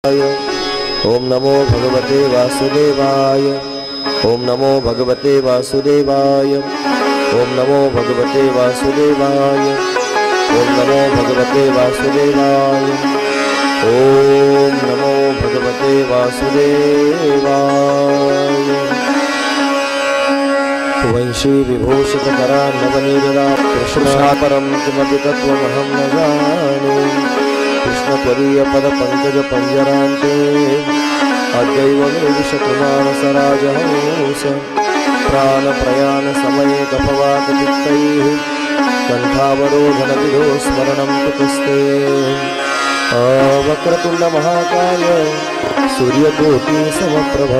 ओम नमो भगवते वासुदेवाय। ओम नमो भगवते वासुदेवाय। ओम नमो भगवते वासुदेवाय। ओम नमो भगवते वासुदेवाय। ओम नमो भगवते वासुदेवाय। वंशी विभूषित करा नवनीरदा कृष्णापरं किमपि तत्त्वमहं न जाने। कृष्णपरीय पद पंकज पंजरान्ते अद्यैव निर्विशतमानसराजहंस प्राण प्रयाण समये कफवातपित्तैः कण्ठावरोधन विधो स्मरणं कुतस्ते। वक्रतुण्ड महाकाय सूर्यकोटि समप्रभ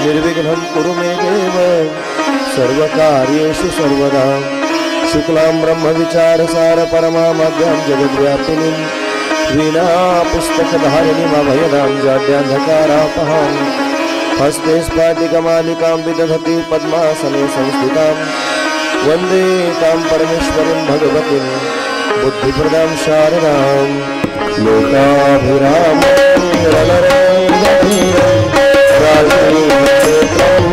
निर्विघ्नं कुरु मे देव सर्वकार्येषु सर्वदा। शुक्लां ब्रह्म विचारसार परमामद्यां जगद्व्यापिनीं वीणा पुस्तकधारिणीं अभयदां जाड्यान्धकारापहां हस्ते स्फाटिकमालिकां विदधति पद्मासने संस्थितां वन्दे तां परमेश्वरीं भगवतीं बुद्धिप्रदां शारदां लोकाभिरामं रणरङ्गधीरं राजनीतिक्षेत्रं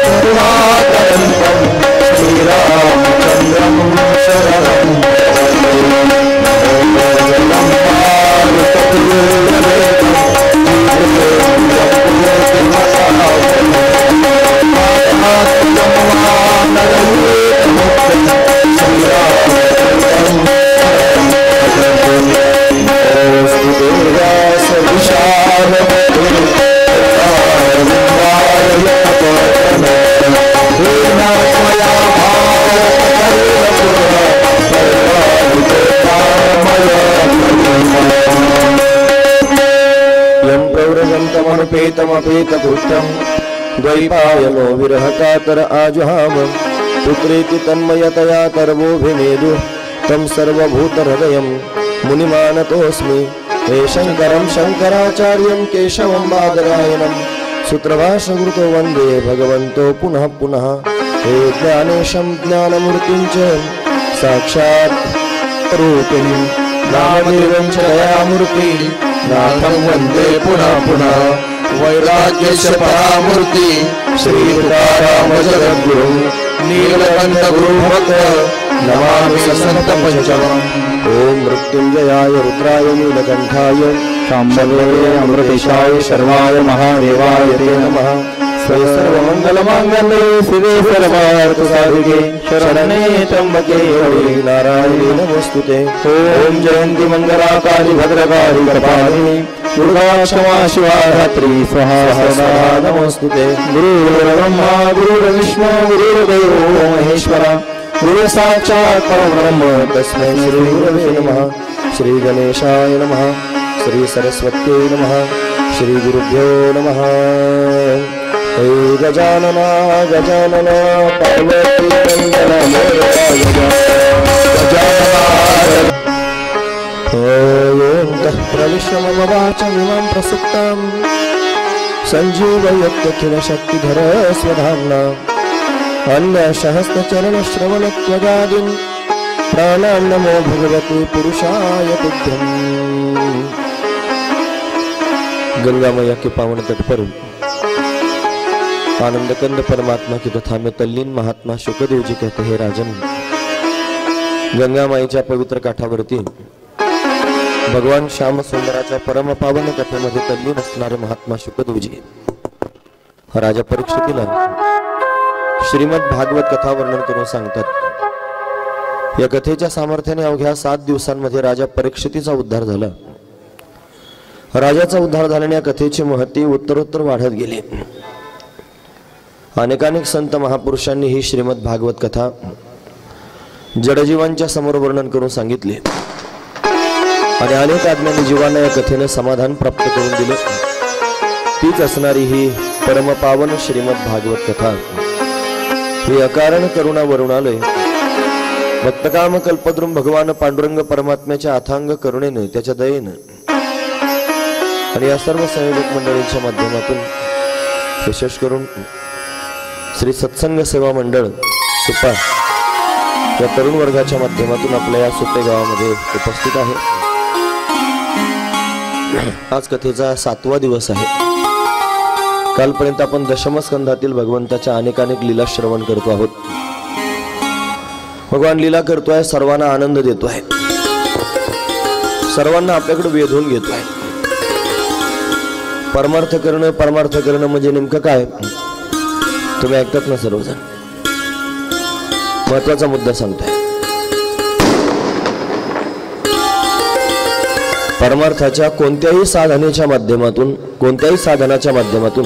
करुणाकरन्तं श्रीरामचन्द्रं शरणं पेतमपेतकृत्यं द्वैपायनो विरहकातर आजुहाव पुत्रेति तन्मयतया तर्वोऽभिनेदु तं सर्वभूतहृदयं मुनिमानतोऽस्मि। हे शङ्करं शङ्कराचार्यं केशवं बादरायणं सूत्रभाष्यकृतो वन्दे भगवन्तो पुनः पुनः। हे ज्ञानेशं ज्ञानमूर्तिं च साक्षात् रूपिं नामदेवं च दयामूर्ति नाथं वन्दे पुनः पुनः। वैराग्यस्य परामूर्ति श्री तुकाराम जगद्गुरुं नीलकण्ठ गुरुभक्त नमामि संत पंचमम्। ओम मृत्युंजयाय रुद्राय नीलकण्ठाय शाम्भवे अमृतेशाय शर्वाय महादेवाय ते नमः। सर्वमंगलमांगल्ये शिवे सर्वार्थसाधिके शरण्ये त्र्यंबके गौरी नारायणी नमोस्तुते। ओम जयंती मंगलाकाली भद्रकाली कपालिनी दुर्गा क्षमा शिवा धात्री स्वाहा सदा नमोस्तुते। गुरुर्ब्रह्मा गुरुर्विष्णु गुरुर्देवो महेश्वरा गुरु साक्षात् परब्रह्म तस्मै श्री गुरवे नमः। श्री गणेशाय नमः। श्री सरस्वत्यै नमः। श्री गुरुभ्यो नमः। हे गजानना गजानना पार्वती नंदन मोरया गजानना ओंतः प्रविश्य मम वाचमिमां प्रसुप्तां सञ्जीवयत्यखिलशक्तिधर स्वधाम्ना अन्यसहस्रचरणश्रवणत्वगादीन् प्राणान् नमो भगवते पुरुषाय तुभ्यम्। गंगा मैया के पावन तट पर आनंदकंद परमात्मा की कथा में तल्लीन महात्मा शुकदेव जी कहते हैं, राजन गंगा माईच्या पवित्र काठावरती भगवान श्याम सुंदराच्या परम पावन कथेमध्ये तल्लीन असणारे महात्मा शुकदेवजी राजा परीक्षितीला श्रीमद भागवत कथा वर्णन करून सांगतात। या कथेच्या सामर्थ्याने अवघ्या 7 दिवसांमध्ये राजा परीक्षितीचा उद्धार झाला। राजाचा उद्धार झाल्याने या कथेची महती उत्तरोत्तर वाढत गेली। अनेकानेक संत महापुरुषांनी ही श्रीमद भागवत कथा जडजीवांच्या समोर वर्णन करून सांगितले आणि अनेक आज्ञानी जीवांना या कथेने समाधान प्राप्त करून दिले। तीच असणारी ही परमपावन श्रीमद भागवत कथा ही अकारण करुणा वरुणालय भक्तकाम कल्पद्रुम भगवान पांडुरंग परमात्म्याच्या अथांग करुणेने त्याच्या दयेने आणि या सर्व संयोजक मंडळींच्या माध्यमातून विशेष करून श्री सत्संग सेवा मंडळ सुपा या तरुण वर्गाच्या माध्यमातून आपल्या या सुपे गावामध्ये उपस्थित आहे। आज कथेचा 7वा दिवस आहे। कालपर्यंत आपण दशमस्कंधातील भगवंताच्या अनेक लीला श्रवण करतो आहोत। भगवान लीला करतोय, सर्वांना आनंद देतोय, सर्वांना आपल्याकडे वेधून घेतोय। परमार्थ करणं म्हणजे नेमकं काय तुम्ही ऐकतात ना सर्वजण। महत्वाचा मुद्दा सांगतोय। परमार्थाच्या कोणत्याही साधनेच्या माध्यमातून, कोणत्याही साधनाच्या माध्यमातून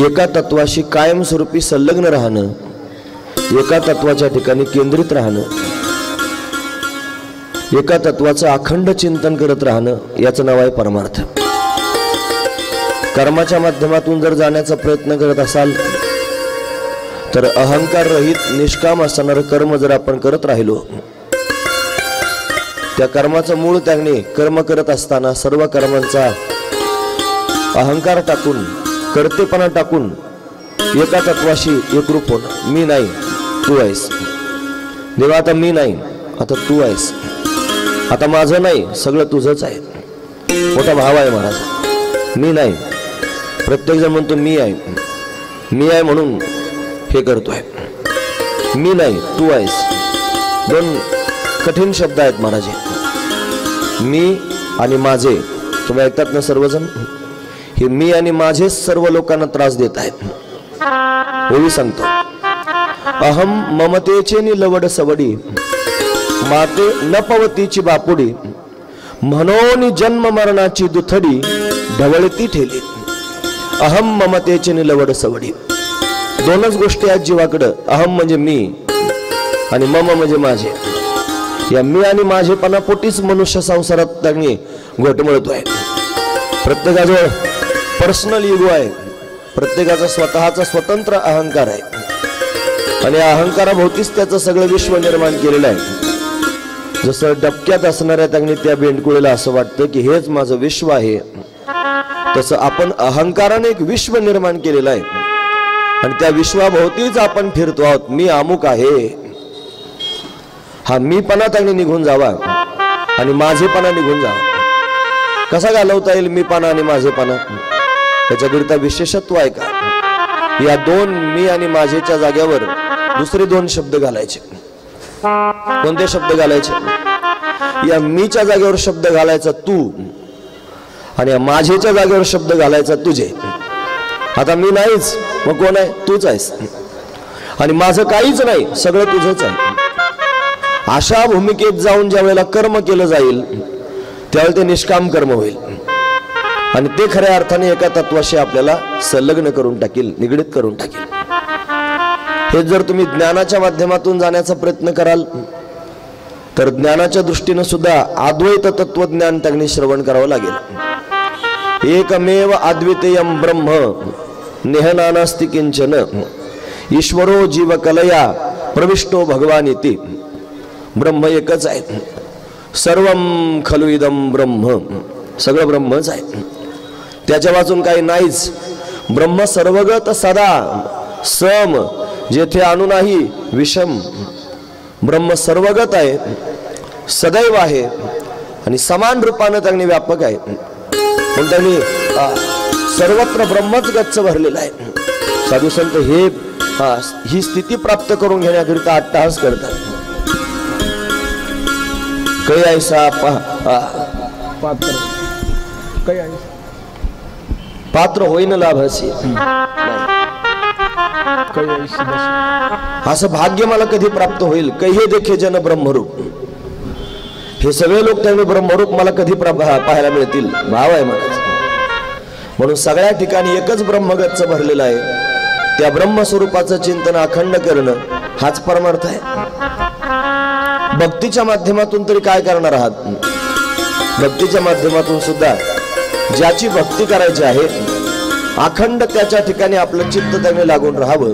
एका तत्वाशी कायमस्वरूपी संलग्न राहणं, एका तत्वाच्या ठिकाणी केंद्रित राहणं, एका तत्वाचं अखंड चिंतन करत राहणं, याचं नाव आहे परमार्थ। कर्माच्या माध्यमातून जर जाण्याचा प्रयत्न करत असाल तर अहंकार रहित निष्काम असणारं कर्म जर आपण करत राहिलो, त्या कर्माचं मूळ त्यागणे कर्म करत असताना सर्व कर्मांचा अहंकार टाकून, कर्तेपणा टाकून एका तत्वाशी एकरूप होणं। मी नाही तू आहेस देवा, आता मी नाही आता तू आहेस, आता माझं नाही सगळं तुझंच आहे। मोठा भाव आहे महाराज। मी नाही, प्रत्येक जण म्हणतो मी आहे म्हणून हे करतोय। मी नाही तू आहेस, दोन कठीण शब्द आहेत महाराज। मी आणि माझे, तुम्ही ऐकतात ना सर्वजण। हे मी आणि माझे सर्व लोकांना त्रास देत आहेत। ओळी सांगतो, अहम ममतेचे निलवड सवडी, माते न पवतीची बापुडी, म्हणून जन्म मरणाची दुथडी, ढवळती ठेली। अहम ममतेचे निलवड सवडी, दोनच गोष्टी आहेत जीवाकडं। अहम म्हणजे मी आणि मम म्हणजे माझे। या मी आणि माझेपणा पोटीच मनुष्य संसारात त्यांनी घोटमळतोय। प्रत्येकाजवळ पर्सनल इगो आहे, प्रत्येकाचा स्वतःचा स्वतंत्र अहंकार आहे आणि अहंकाराभोवतीच त्याचं सगळं विश्व निर्माण केलेलं आहे। जसं डबक्यात असणाऱ्या त्यांनी त्या बेंडकुळेला असं वाटतं की हेच माझं विश्व आहे, तसं आपण अहंकाराने एक विश्व निर्माण केलेलं आहे आणि त्या विश्वाभोवतीच आपण फिरतो आहोत। मी अमुक आहे, हा मीपणा त्यांनी निघून जावा आणि माझेपणा निघून जावा। कसा घालवता येईल मीपणा आणि माझेपणा? त्याच्याकरिता विशेषत्व आहे का? या दोन मी आणि माझेच्या जागेवर दुसरे दोन शब्द घालायचे। कोणते शब्द घालायचे? या मीच्या जागेवर शब्द घालायचा तू आणि या माझेच्या जागेवर शब्द घालायचा तुझे। आता मी नाहीच, मग कोण आहे? तूच आहेस। आणि माझं काहीच नाही, सगळं तुझंच आहे। अशा भूमिकेत जाऊन ज्या वेळेला कर्म केलं जाईल त्यावेळेला ते निष्काम कर्म होईल आणि ते खऱ्या अर्थाने एका तत्वाशी आपल्याला संलग्न करून टाकील, निगडीत करून टाकील। हे जर तुम्ही ज्ञानाच्या माध्यमातून जाण्याचा प्रयत्न कराल तर ज्ञानाच्या दृष्टीने सुद्धा अद्वैत तत्वज्ञान त्यांनी श्रवण करावं लागेल। एकमेव अद्वितीयम ब्रह्म नेहनानास्ति किंचन, ईश्वरो जीवकलया प्रविष्टो भगवानिति। ब्रह्म एकच आहे। सर्वम खलु इदम ब्रह्म, सगळं ब्रह्मच आहे, त्याच्या वाचून काही नाहीच। ब्रह्म सर्वगत सदा सम, जेथे अणु नाही विषम। ब्रह्म सर्वगत आहे, सदैव आहे आणि समान रूपाने त्यांनी व्यापक आहे। पण त्यांनी सर्वत्र ब्रह्मच गच्च भरलेला आहे। साधू संत ही स्थिती प्राप्त करून घेण्याकरिता अट्टहास करतात। काही ऐसा पात्र, काही पात्र होईन लाभासी, असं भाग्य मला कधी प्राप्त होईल? काही देखे जन ब्रह्मरूप, हे सगळे लोक त्यांनी ब्रह्मरूप मला कधी पाहायला मिळतील? भाव आहे मला। म्हणून सगळ्या ठिकाणी एकच ब्रह्मगच्च भरलेला आहे। त्या ब्रह्मस्वरूपाचं चिंतन अखंड करणं हाच परमार्थ आहे। भक्तीच्या माध्यमातून तरी काय करणार आहात? भक्तीच्या माध्यमातून सुद्धा ज्याची भक्ती करायची आहे अखंड त्याच्या ठिकाणी आपलं चित्त त्याने लागून राहावं,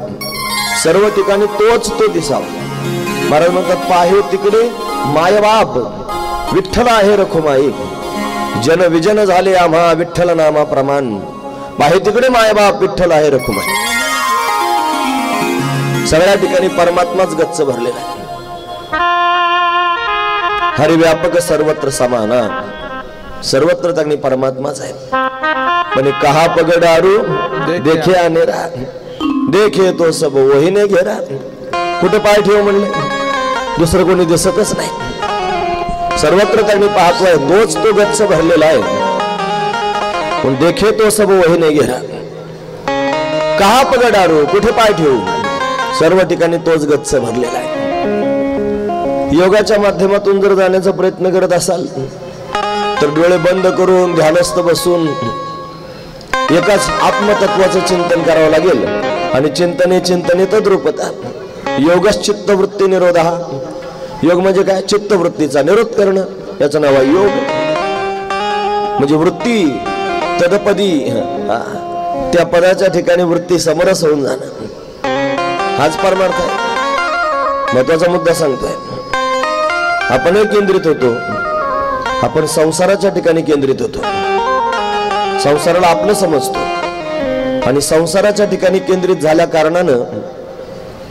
सर्व ठिकाणी तोच तो दिसावा। महाराज म्हणतात, पाहे तिकडे मायबाप विठ्ठल आहे रखुमाई, जन विजन झाले आम्हा विठ्ठल नामा प्रमाण। पाहे तिकडे मायबाप विठ्ठल आहे रखुमाई। सगळ्या ठिकाणी परमात्माच गच्च भरलेला आहे. हरिव्यापक सर्वत्र समाना, सर्वत्र त्यांनी परमात्माच आहे. म्हणे कहा पगडारू देखे अनेरा, देखे तो सब वहीने घेरा. कुठे पाय ठेव म्हणले, दुसरं कोणी दिसतच नाही. सर्वत्र त्यांनी पाहतोय, तोच तो गच्च भरलेला आहे. पण देखे तो सब वहीने घेरा. कहा पगडारू, कुठे पाय ठेवू, सर्व ठिकाणी तोच गच्च भरलेला आहे. योगाच्या माध्यमातून जर जाण्याचा प्रयत्न करत असाल तर डोळे बंद करून ध्यानस्थ बसून एकाच आत्मतत्वाचं चिंतन करावं लागेल. आणि चिंतने चिंतने तद्रूपता. योगश्चित्त वृत्ती निरोध. योग म्हणजे काय? चित्तवृत्तीचा निरोध करणं, याचं नाव आहे योग. म्हणजे वृत्ती तदपदी, त्या पदाच्या ठिकाणी वृत्ती समरस होऊन जाणं, हाच परमार्थ आहे. महत्वाचा मुद्दा सांगतोय. आपण केंद्रित होतो, आपण संसाराच्या ठिकाणी केंद्रित होतो, संसाराला आपलं समजतो आणि संसाराच्या ठिकाणी केंद्रित झाल्या कारणानं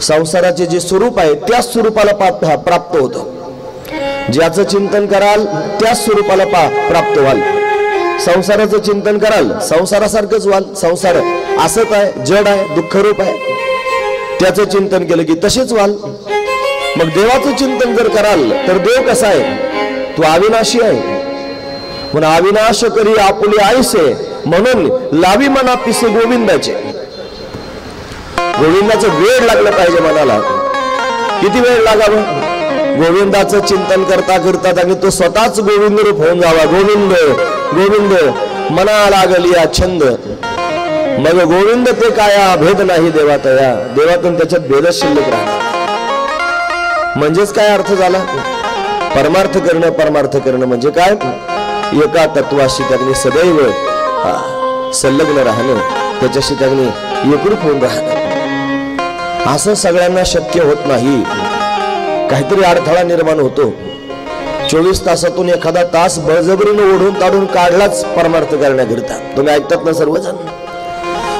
संसाराचे जे स्वरूप आहे त्याच स्वरूपाला प्राप्त होतो. ज्याचं चिंतन कराल त्याच स्वरूपाला प्राप्त व्हाल. संसाराचं चिंतन कराल संसारासारखंच व्हाल. संसार असत आहे, जड आहे, दुःखरूप आहे. त्याचं चिंतन केलं की तसेच व्हाल. मग देवाचं चिंतन जर कराल तर देव कसा आहे? तो अविनाशी आहे. म्हणून अविनाश करी आपुले आईसे, म्हणून लावी मना पिसे गोविंदाचे. गोविंदाचं वेळ लागलं पाहिजे मनाला. किती वेळ लागावं? गोविंदाचं चिंतन करता करता आणि तो स्वतःच गोविंद रूप होऊन जावा. गोविंद गोविंद मना लागली छंद. मग गोविंद ते काया भेद नाही देवातया. देवातून त्याच्यात भेदच शिल्लक राहणार. म्हणजेच काय अर्थ झाला? परमार्थ करणं. परमार्थ करणं म्हणजे काय? एका तत्वाशी त्यांनी सदैव संलग्न राहणं, त्याच्याशी त्यांनी एकरूप होऊन राहणं. असं सगळ्यांना शक्य होत नाही. काहीतरी अडथळा निर्माण होतो. 24 तासातून एखादा तास बळजबरीने ओढून काढून काढलाच परमार्थ करण्याकरिता. तुम्ही ऐकतात ना सर्वजण?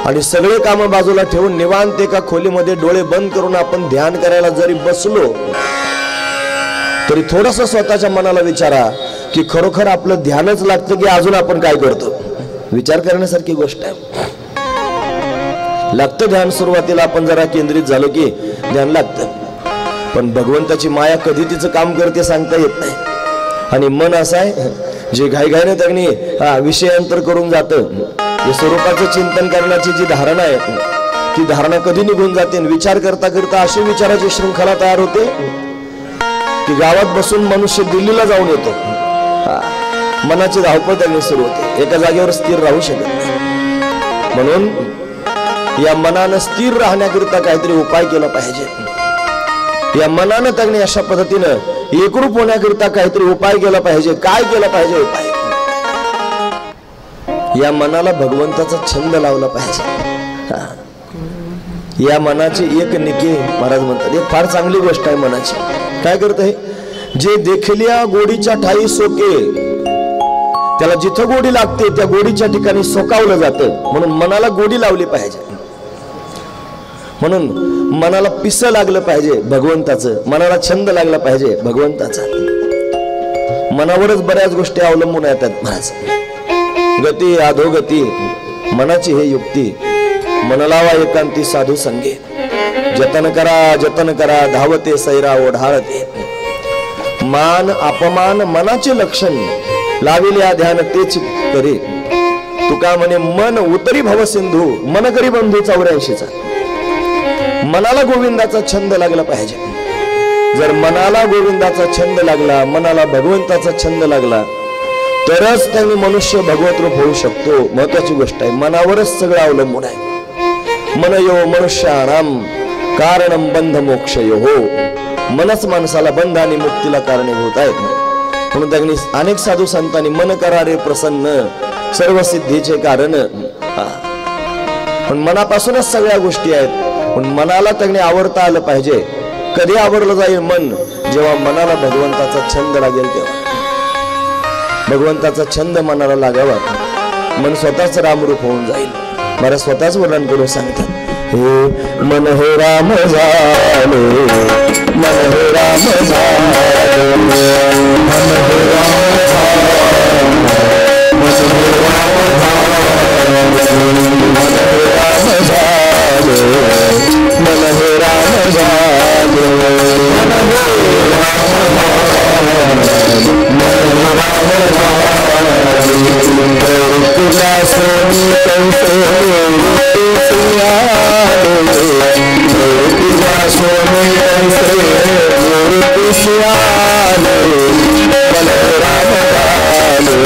आणि सगळे काम बाजूला ठेवून निवांत एका खोलीमध्ये डोळे बंद करून आपण ध्यान करायला जरी बसलो तरी थोडस स्वतःच्या मनाला विचारा की खरोखर आपलं ध्यानच लागतं की अजून आपण काय करतो? विचार करण्यासारखी गोष्ट आहे. लागतं ध्यान. सुरुवातीला आपण जरा केंद्रित झालो की ध्यान लागतं. पण भगवंताची माया कधी तिचं काम करते सांगता येत नाही. आणि मन असं आहे जे घाईघाईने त्यांनी विषयांतर करून जातं. स्वरूपाचं चिंतन करण्याची जी धारणा आहे ती धारणा कधी निघून जाते. विचार करता करता अशी विचाराची शृंखला तयार होते की गावात बसून मनुष्य दिल्लीला जाऊन येतो. मनाची धावपळ त्यांनी सुरू होते. एका जागेवर स्थिर राहू शकत नाही. म्हणून या मनानं स्थिर राहण्याकरिता काहीतरी उपाय केला पाहिजे. या मनानं त्यांनी अशा पद्धतीनं एकरूप होण्याकरिता काहीतरी उपाय केला पाहिजे. काय केला पाहिजे उपाय? या मनाला भगवंताचा छंद लावला पाहिजे. या मनाची एक निके महाराज म्हणतात. एक फार चांगली गोष्ट आहे मनाची. काय करत आहे? जे देखलिया गोडीच्या ठाई सोके, त्याला जिथं गोडी लागते त्या गोडीच्या ठिकाणी सोकावलं जातं. म्हणून मनाला गोडी लावली पाहिजे. म्हणून मनाला पिसं लागलं पाहिजे भगवंताचं. मनाला छंद लागला पाहिजे भगवंताचा. मनावरच बऱ्याच गोष्टी अवलंबून येतात महाराज. गती अधोगती मनाची हे युक्ती. मन लावा एकांती साधू संगे, जतन करा धावते सैरा ओढाळते. मान अपमान मनाचे लक्षण, लाविल्या ध्यान तेच करे. तुका म्हणे मन उतरी भव सिंधू, मन करी बंधू 84चा. मनाला गोविंदाचा छंद लागला पाहिजे. जर मनाला गोविंदाचा छंद लागला, मनाला भगवंताचा छंद लागला तरच त्यांनी मनुष्य भगवत रूप होऊ शकतो. महत्वाची गोष्ट आहे. मनावरच सगळं अवलंबून आहे. मनयो मनुष्याणाम कारणम बंध मोक्षयो हो. मनच माणसाला बंध आणि मुक्तीला कारणीभूत आहेत. म्हणून त्यांनी अनेक साधू संतांनी मन करारे प्रसन्न सर्व सिद्धीचे कारण. पण मनापासूनच सगळ्या गोष्टी आहेत. पण मनाला त्यांनी आवडता आलं पाहिजे. कधी आवडलं जाईल मन? जेव्हा मनाला भगवंताचा छंद लागेल तेव्हा. भगवंताचा छंद मनाला लागावा, मन स्वतःच रामरूप होऊन जाईल. मला स्वतःच वर्णन करून सांगतात. मन हे राम झाले, मन हे राम झाले, मन हे राम झाले, मन हे राम झाले, मन हे राम झाले, मन हे राम झाले, तुला सोनी कैसे तुला सोनी कैसे सियाले, मन राम गाले,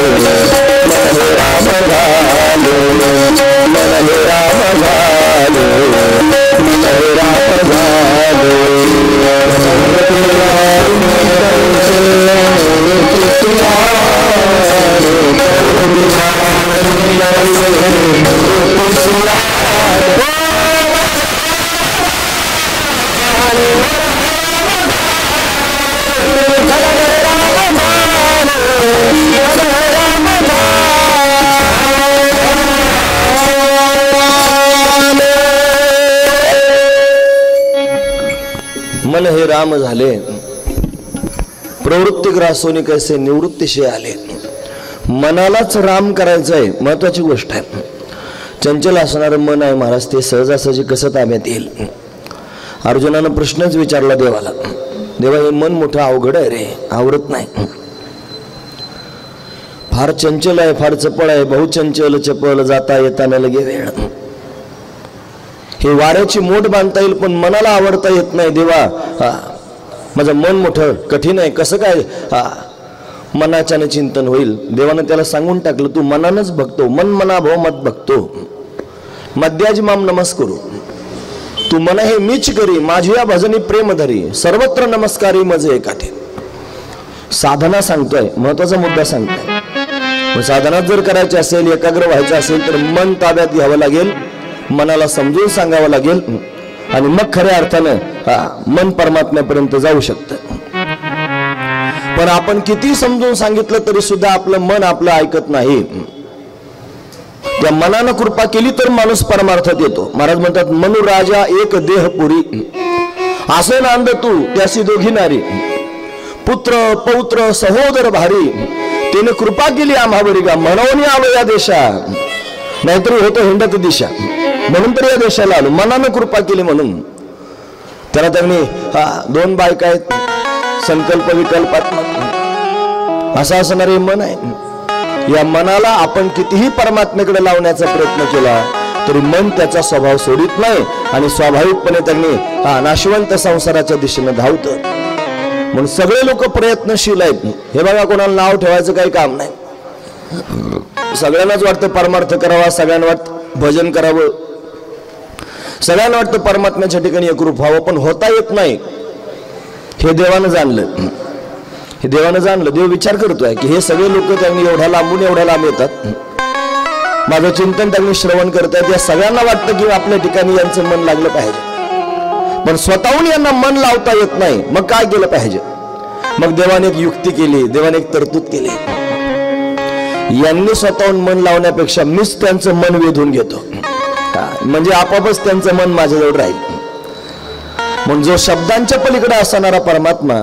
मन राम गाले, मन राम गाले, मन राम गाले, मन हे राम झाले, प्रवृत्ती ग्रासोनी कैसे निवृत्तीशी आले. मनालाच राम करायचंय, महत्वाची गोष्ट आहे. चंचल असणारं मन आहे महाराज, ते सहजासहजी कसं ताब्यात येईल. अर्जुनानं प्रश्नच विचारला देवाला, देवा हे मन मोठं अवघड आहे रे, आवरत नाही. फार चंचल आहे, फार चपळ आहे, बहुचंचल चपळ, जाता येता न लगे वेळ. हे वाऱ्याची मोठ बांधता येईल पण मनाला आवडता येत नाही. देवा माझं मन मोठं कठीण आहे, कसं काय मनाच्यानं चिंतन होईल. देवानं त्याला सांगून टाकलं, तू मनानच बघतो, मन मना भव मत बघतो, मध्याज माम नमस्करू. तू मन हे मीच करी, माझी या भजनी प्रेम धरी, सर्वत्र नमस्कारी मजे एकाठे. साधना सांगतोय, महत्वाचा मुद्दा सांगतोय. साधना जर करायची असेल, एकाग्र व्हायचं असेल तर मन ताब्यात घ्यावं लागेल, मनाला समजून सांगावं लागेल आणि मग खऱ्या अर्थानं मन परमात्म्यापर्यंत जाऊ शकतं. पण आपण किती समजून सांगितलं तरी सुद्धा आपलं मन आपलं ऐकत नाही. त्या मनानं कृपा केली तर माणूस परमार्थात येतो. महाराज म्हणतात, मनु राजा एक देह पुरी, असे नांद तू त्यासी दोघी नारी, पुत्र पौत्र सहोदर भारी, तिने कृपा केली आम्हावरी गा, म्हणून आलो या देशा, नाहीतरी होतं हिंडत दिशा, म्हणून तर या देशाला आलो. मनानं कृपा केली म्हणून. त्याला त्यांनी दोन बायका आहेत, संकल्प विकल्पात्मक असं असणारे मन आहे. या मनाला आपण कितीही परमात्म्याकडे लावण्याचा प्रयत्न केला तरी मन त्याचा स्वभाव सोडित नाही आणि स्वाभाविकपणे त्यांनी नाशवंत संसाराच्या दिशेने धावतं. म्हणून सगळे लोक प्रयत्नशील आहेत. हे बघा, कोणाला नाव ठेवायचं काही काम नाही. सगळ्यांनाच वाटतं परमार्थ करावा, सगळ्यांना वाटतं भजन करावं, सगळ्यांना वाटतं परमात्म्याच्या ठिकाणी एकरूप व्हावं, पण होता येत नाही. हे देवानं जाणलं, हे देवानं जाणलं. देव विचार करतोय की हे सगळे लोक त्यांनी एवढ्या लांबून एवढ्या लांब येतात, माझं चिंतन त्यांनी श्रवण करतात, या सगळ्यांना वाटतं की आपल्या ठिकाणी यांचं मन लागलं पाहिजे, पण स्वतःहून यांना मन लावता येत नाही. मग काय केलं पाहिजे? मग देवाने एक युक्ती केली, देवाने एक तरतूद केली. यांनी स्वतःहून मन लावण्यापेक्षा मीच त्यांचं मन वेधून घेतो, म्हणजे आपोआपच त्यांचं मन माझ्याजवळ राहील. म्हणून जो शब्दांच्या पलीकडे असणारा परमात्मा,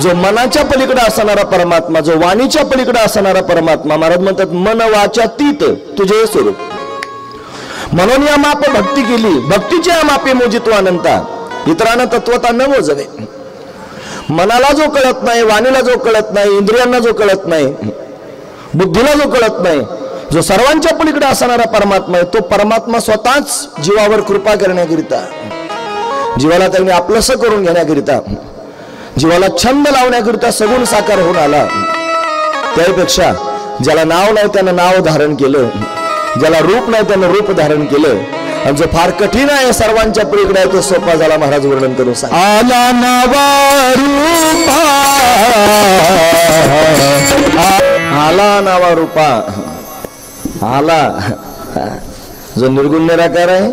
जो मनाच्या पलीकडे असणारा परमात्मा, जो वाणीच्या पलीकडे असणारा परमात्मा, महाराज म्हणतात, मन वाचा तीत तुझे स्वरूप. म्हणून या माप भक्ती केली, भक्तीच्या मापे मोजितो अनंता, इतरांना तत्वता न मोजवे. मनाला जो कळत नाही, वाणीला जो कळत नाही, इंद्रियांना जो कळत नाही, बुद्धीला जो कळत नाही, जो सर्वांच्या पलीकडे असणारा परमात्मा आहे, तो परमात्मा स्वतःच जीवावर कृपा करण्याकरिता, जीवाला त्यांनी आपलंसं करून घेण्याकरिता, जीवाला छंद लावण्याकरिता सगुण साकार होऊन आला. त्यापेक्षा ज्याला नाव नाही त्यानं नाव धारण केलं, ज्याला रूप नाही त्यानं रूप धारण केलं, आणि जो फार कठीण आहे सर्वांच्या पलीकडे आहे तो सोपा झाला. महाराज वर्णन करून सांग, आला नावा रूपा, आला नावा रूपा. आला जो निर्गुण निराकार आहे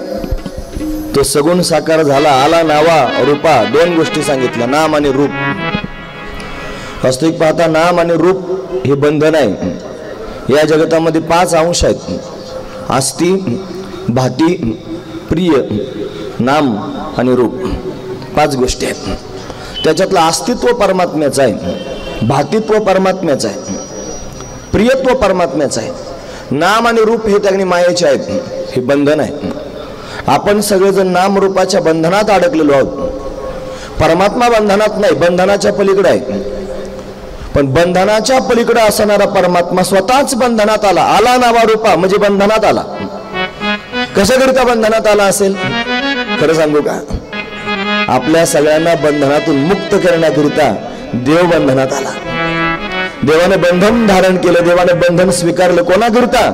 तो सगुण साकार झाला. आला नावा रूपा, दोन गोष्टी सांगितल्या, नाम आणि रूप. वास्तविक पाहता नाम आणि रूप हे बंधन आहे. या जगतामध्ये 5 अंश आहेत, आस्ती, भाती, प्रिय, नाम आणि रूप, 5 गोष्टी आहेत. त्याच्यातलं अस्तित्व परमात्म्याचं आहे, भातित्व परमात्म्याचं आहे, प्रियत्व परमात्म्याचं आहे, नाम आणि रूप हे त्याने मायेचे आहेत. हे बंधन आहे. आपण सगळेजण नाम रूपाच्या बंधनात अडकलेलो आहोत. परमात्मा बंधनात नाही, बंधनाच्या पलीकडे आहे. पण बंधनाच्या पलीकडे असणारा परमात्मा स्वतःच बंधनात आला. आला नावा रूपा म्हणजे बंधनात आला. कशाकरिता बंधनात आला असेल? खरं सांगू का? आपल्या सगळ्यांना बंधनातून मुक्त करण्याकरिता देव बंधनात आला. देवाने बंधन धारण केलं, देवाने बंधन स्वीकारलं. कोणाकरिता?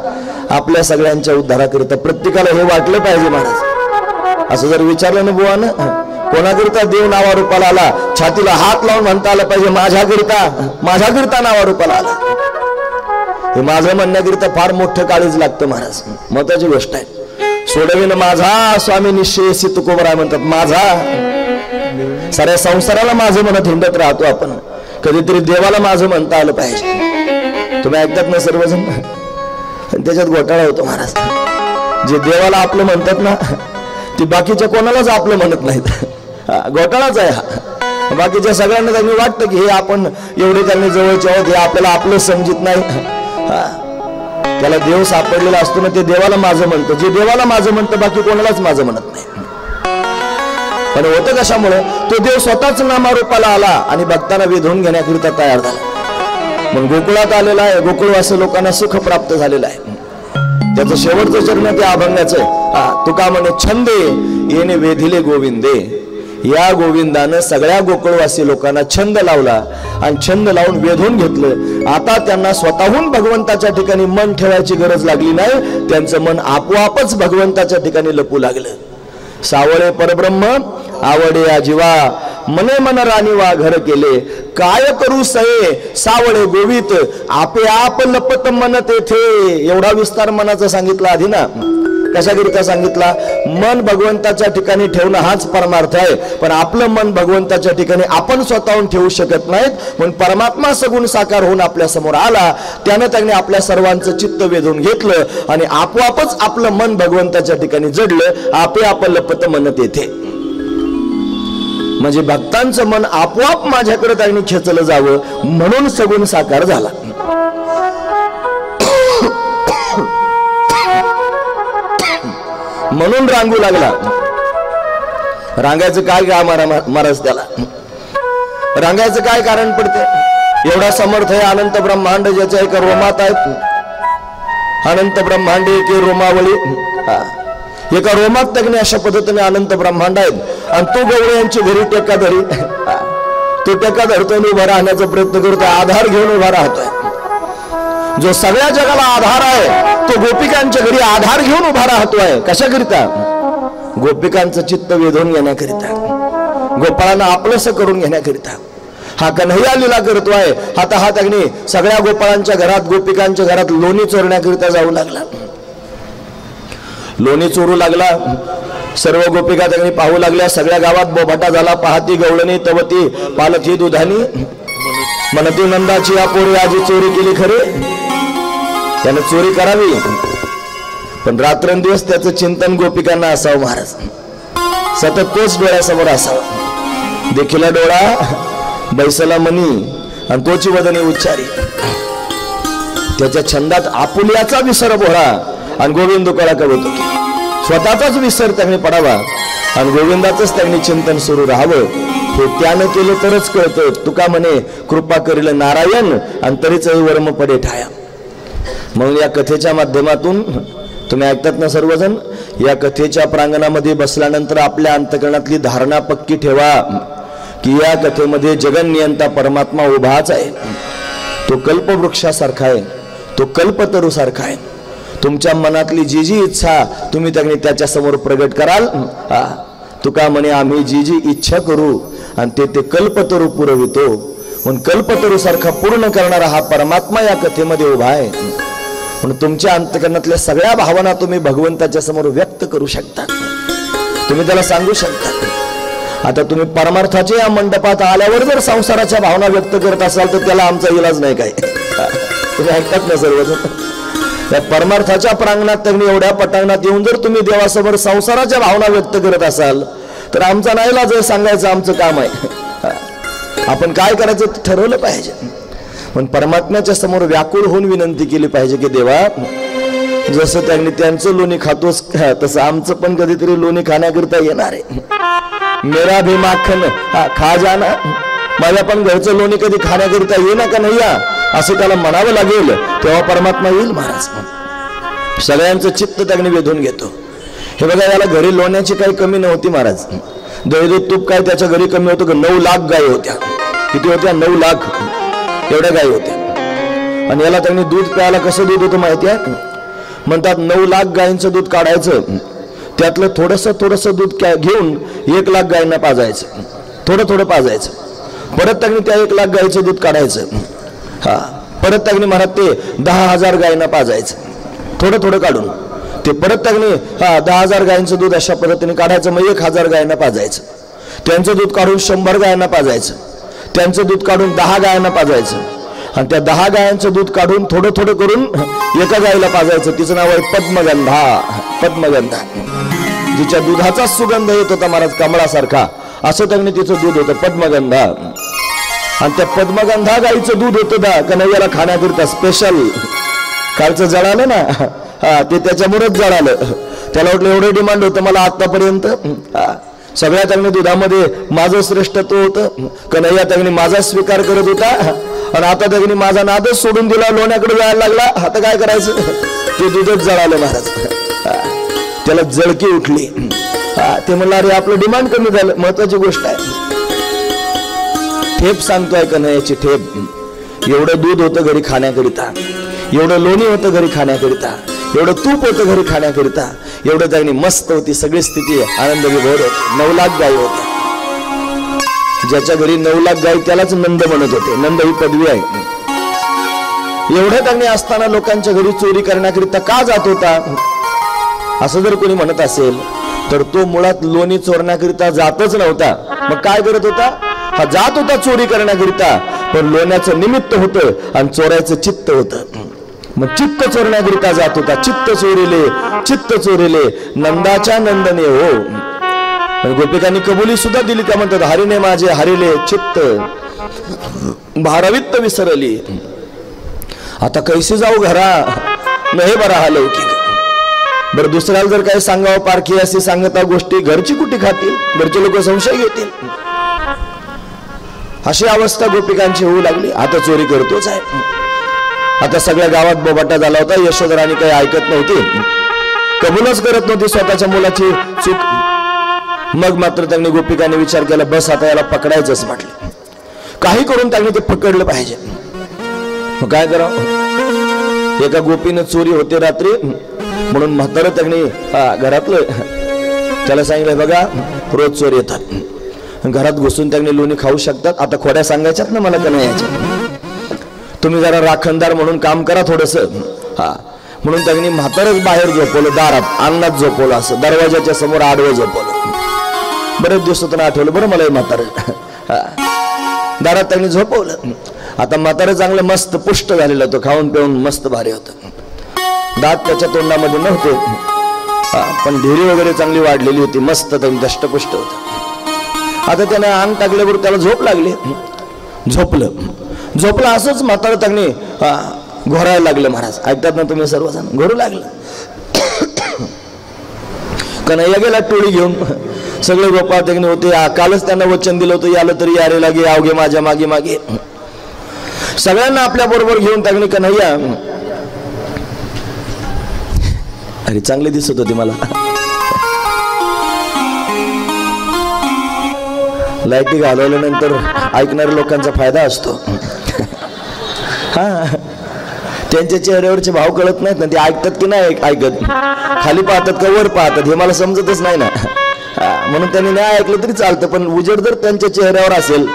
आपल्या सगळ्यांच्या उद्धाराकरिता. प्रत्येकाला हे वाटलं पाहिजे महाराज. असं जर विचारलं ना बुवानं, कोणाकरिता देव नावा रूपाला आला, छातीला हात लावून म्हणता आलं पाहिजे, माझ्याकरिता नावा रूपाला आला. हे माझं म्हणण्याकरिता फार मोठं काळीज लागतं महाराज. महत्वाची गोष्ट आहे. सोडविन माझा स्वामी निश्चयसी तुकोबरा म्हणतात. माझा, साऱ्या संसाराला माझं म्हणत हिंडत राहतो आपण. कधीतरी देवाला माझं म्हणता आलं पाहिजे. तुम्ही ऐकतात ना सर्वजण? त्याच्यात घोटाळा होतो महाराज. जे देवाला आपलं म्हणतात ना, ती बाकीच्या कोणालाच आपलं म्हणत नाहीत. घोटाळाच आहे हा. बाकीच्या सगळ्यांना त्यांनी वाटतं की हे आपण एवढे त्यांनी जवळचे आहोत, हे आपल्याला आपलं समजित नाही. त्याला देव सापडलेला असतो ना, ते देवाला माझं म्हणतं. जे देवाला माझं म्हणतं बाकी कोणालाच माझं म्हणत नाही. पण होतं कशामुळे? तो देव स्वतःच नामारूपाला आला आणि भक्तांना वेधून घेण्याकरिता तयार झाला. मग गोकुळात आलेला आहे. गोकुळवासी लोकांना सुख प्राप्त झालेलं आहे. त्याचं शेवटचं चरण ते अभंगाचं. तुका म्हणे छंदे येणे वेधिले गोविंदे. या गोविंदानं सगळ्या गोकुळवासी लोकांना छंद लावला आणि छंद लावून वेधून घेतलं. आता त्यांना स्वतःहून भगवंताच्या ठिकाणी मन ठेवायची गरज लागली नाही. त्यांचं मन आपोआपच भगवंताच्या ठिकाणी लपू लागलं. सावळे परब्रह्म आवडे या जीवा, मने मन राणी वा घर केले. काय करू सये सावळे गोवित, आपे आप लपत मन तेथे. एवढा विस्तार मनाचा सांगितला आधी ना. कशाकरिता सांगितला? मन भगवंताच्या ठिकाणी ठेवणं हाच परमार्थ आहे. पण आपलं मन भगवंताच्या ठिकाणी आपण स्वतःहून ठेवू शकत नाहीत. म्हणून परमात्मा सगुण साकार होऊन आपल्या समोर आला. त्यानं त्याने आपल्या सर्वांचं चित्त वेधून घेतलं आणि आपोआपच आपलं मन भगवंताच्या ठिकाणी जडलं. आपे आप लपत मन तेथे. म्हणजे भक्तांचं मन आपोआप माझ्याकडे त्यांनी खेचलं जावं म्हणून सगुण साकार झाला. म्हणून रांगू लागला. रांगायचं काय काम महाराज? त्याला रांगायचं काय कारण पडते? एवढा समर्थ आहे अनंत ब्रह्मांड, ज्याच्या एका रोमात आहेत अनंत ब्रह्मांड, एक रोमावळी. एका रोमात तज्ञ अशा पद्धतीने अनंत ब्रह्मांड आहेत. आणि तो गवळे यांची घरी टेका धरी, तो टेका धरतोय, उभा राहण्याचा प्रयत्न करतोय, आधार घेऊन उभा राहतोय. जो सगळ्या जगाला आधार आहे तो गोपिकांच्या घरी आधार घेऊन उभा राहतोय. कशाकरिता? गोपिकांचं चित्त वेधून घेण्याकरिता, गोपाळांना आपलंसं करून घेण्याकरिता. हा कन्हैया लीला करतोय. आता हा त्याने सगळ्या गोपाळांच्या घरात, गोपिकांच्या घरात लोणी चोरण्याकरिता जाऊ लागला. लोणी चोरू लागला. सर्व गोपिका त्यांनी पाहू लागल्या. सगळ्या गावात बोभाटा झाला. पाहती गवळणी तवती पालथी दुधानी, म्हणती नंदाची आपोळी आजी चोरी केली खरे. त्याने चोरी करावी, पण रात्रंदिवस त्याचं चिंतन गोपिकांना असावं महाराज. सतत तोच डोळ्यासमोर असावा. देखीला डोळा बैसला मनी आणि तोची वदनी उच्चारी. त्याच्या छंदात आपुल्याचा विसर भोळा आणि गोविंद कळा कळवतो. स्वतःचाच विसर त्याने पडावा आणि गोविंदाचंच त्यांनी चिंतन सुरू राहावं. हे त्यानं केलं तरच कळतं. तुका म्हणे कृपा करील नारायण आणि तरीच वर्म पडे ठाया. म्हणून या कथेच्या माध्यमातून तुम्ही ऐकतात ना सर्वजण, या कथेच्या प्रांगणामध्ये बसल्यानंतर आपल्या अंतकरणातली धारणा पक्की ठेवा की या कथेमध्ये जगन्नियंता परमात्मा उभाच आहे. तो कल्पवृक्षासारखा आहे, तो कल्पतरूसारखा आहे. तुमच्या मनातली जी जी इच्छा तुम्ही त्याच्या समोर प्रगट कराल. तुका म्हणे आम्ही जी जी इच्छा करू आणि ते कल्पतरू पुरवितो. म्हणून कल्पतरू सारखा पूर्ण करणारा हा परमात्मा या कथेमध्ये उभा आहे. म्हणून तुमच्या अंतकरणातल्या सगळ्या भावना तुम्ही भगवंताच्या समोर व्यक्त करू शकता. तुम्ही त्याला सांगू शकता. आता तुम्ही परमार्थाच्या या मंडपात आल्यावर जर संसाराच्या भावना व्यक्त करत असाल तर त्याला आमचा इलाज नाही काय. तुम्ही ऐकतात ना सर्वजण? त्या परमार्थाच्या प्रांगणात त्यांनी एवढ्या पटांगणात येऊन जर तुम्ही देवासमोर संसाराच्या भावना व्यक्त करत असाल तर आमचा नाईलाज सांगायचं आमचं काम आहे. आपण काय करायचं ते ठरवलं पाहिजे. पण परमात्म्याच्या समोर व्याकुळ होऊन विनंती केली पाहिजे की देवा, जसं त्यांनी त्यांचं लोणी खातोस तसं आमचं पण कधीतरी लोणी खाण्याकरिता येणार आहे. मेरा भी माखन खा जाना, माझ्या पण घरचं लोणी कधी खाण्याकरिता येईना का नाही या असं त्याला म्हणावं लागेल, तेव्हा परमात्मा येईल. महाराज सगळ्यांचं चित्त त्याने वेधून घेतो. हे बघा, याला घरी लोण्याची काही कमी नव्हती महाराज. दही दूध तूप काय त्याच्या घरी कमी होतं का? 9 लाख गायी होत्या. किती होत्या? 9 लाख एवढ्या गायी होत्या. आणि याला त्यांनी दूध प्यायला कसं दूध होतं माहिती आहे? म्हणतात 9 लाख गायींचं दूध काढायचं, त्यातलं थोडंसं दूध घेऊन 1 लाख गायींना पाजायचं, थोडं पाजायचं. परत त्यांनी त्या 1 लाख गायीचं दूध काढायचं. परत त्यांनी महाराज ते 10,000 गायींना पाजायचं, थोडं काढून. ते परत त्यांनी 10,000 गायींचं दूध अशा पद्धतीने काढायचं. मग 1,000 गायींना पाजायचं. त्यांचं दूध काढून 100 गायींना पाजायचं. त्यांचं दूध काढून 10 गायींना पाजायचं. आणि त्या 10 गायांचं दूध काढून थोडं करून एका गायीला पाजायचं. तिचं नाव आहे पद्मगंधा. जिच्या दुधाचा सुगंध येत होता महाराज कमळासारखा, असं त्यांनी तिचं दूध होतं, पद्मगंधा. आणि त्या पद्मगंधा गाईचं दूध होतं दा कन्हैयाला खाण्याकरिता स्पेशल. कालचं जळालं ना, ते त्याच्यामुळेच जळालं. त्याला वाटलं एवढं डिमांड होतं मला आतापर्यंत. सगळ्या त्यांनी दुधामध्ये माझं श्रेष्ठत्व होतं. कन्हैया त्यांनी माझा स्वीकार करत होता. आणि आता त्यांनी माझा नादच सोडून दिला, लोण्याकडे जायला लागला. आता काय करायचं? ते दूधच जळालं महाराज. त्याला जळकी उठली. ते म्हणलं अरे आपलं डिमांड कमी झालं. महत्वाची गोष्ट आहे. ठेप सांगतोय कन्हैयाची ठेप. एवढं दूध होतं घरी खाण्याकरिता, एवढं लोणी होतं घरी खाण्याकरिता, एवढं तूप होतं घरी खाण्याकरिता, एवढं त्यांनी मस्त होती सगळी स्थिती, आनंद विभोर होती. 9 लाख गायी होत्या. ज्याच्या घरी 9 लाख गायी त्यालाच नंद म्हणत होते. नंद ही पदवी आहे. एवढं त्यांनी असताना लोकांच्या घरी चोरी करण्याकरिता का जात होता असं जर कोणी म्हणत असेल तर तो मुळात लोणी चोरण्याकरिता जातच नव्हता. मग काय करत होता? हा जात होता चोरी करण्याकरिता, पण लोण्याचं निमित्त होतं आणि चोरायचं चित्त होतं. मग चित्त चोरण्याकरिता जात होता. चित्त चोरिले नंदाच्या नंदने हो. गोपिकांनी कबुली सुद्धा दिली. त्या म्हणतात हरीने माझे हरिले चित्त भारावित्त विसरली. आता कैसे जाऊ घरा नाही बरा हा लौकिक. बरं दुसऱ्याला जर काही सांगावं पारखी अशी सांगता गोष्टी घरची कुठे खातील? घरचे लोक संशय घेतील. अशी अवस्था गोपिकांची होऊ लागली. आता चोरी करतोच आहे. आता सगळ्या गावात बोबाटा झाला होता. यशोधराणी काही ऐकत नव्हती, कबूलच करत नव्हती स्वतःच्या मुलाची चूक. मग मात्र त्यांनी गोपिकांनी विचार केला बस आता याला पकडायचंच म्हटलं. काही करून त्यांनी ते पकडलं पाहिजे. मग काय करावं? एका गोपीनं चोरी होते रात्री म्हणून म्हातारं त्यांनी घरातलं त्याला सांगितलं बघा रोज चोर येतात, घरात घुसून त्यांनी लोणी खाऊ शकतात. आता खोड्या सांगायच्यात ना मला कन्हैयाच्या, तुम्ही जरा राखणदार म्हणून काम करा थोडस. म्हणून त्यांनी म्हातारच बाहेर झोपवलं, दारात अंगणात झोपवलं, असं दरवाजाच्या समोर आडवं झोपवलं. बरेच दिवसातून आठवलं बरं मला म्हातार. दारात त्यांनी झोपवलं. आता म्हातारं चांगलं मस्त पुष्ट झालेलं होतं, खाऊन पिऊन मस्त भारी होतं. दात त्याच्या तोंडामध्ये नव्हते, पण ढेरी वगैरे चांगली वाढलेली होती, मस्त त्यांनी दष्टपुष्ट होतं. आता त्याने अंग टाकल्यावर त्याला झोप लागली. झोपलं असंच म्हातारं त्यांनी घोरायला लागलं. महाराज ऐकतात ना तुम्ही सर्वजण? घोरू लागलं. कन्हैया गेला टोळी घेऊन. सगळे गोपाळ त्यांनी होते. कालच त्यांना वचन दिलं होतं याला तरी यारे लागे आवगे माझ्या मागे मागे. सगळ्यांना आपल्या बरोबर घेऊन त्यांनी कन्हैया, अरे चांगली दिसत होती मला. लाईटी घालवल्यानंतर ऐकणाऱ्या लोकांचा फायदा असतो. त्यांच्या चेहऱ्यावरचे भाव कळत नाहीत ना, ते ऐकतात की नाही ऐकत, खाली पाहतात का वर पाहतात हे मला समजतच नाही ना. म्हणून त्यांनी नाही ऐकलं तरी चालतं, पण उजेड जर त्यांच्या चेहऱ्यावर असेल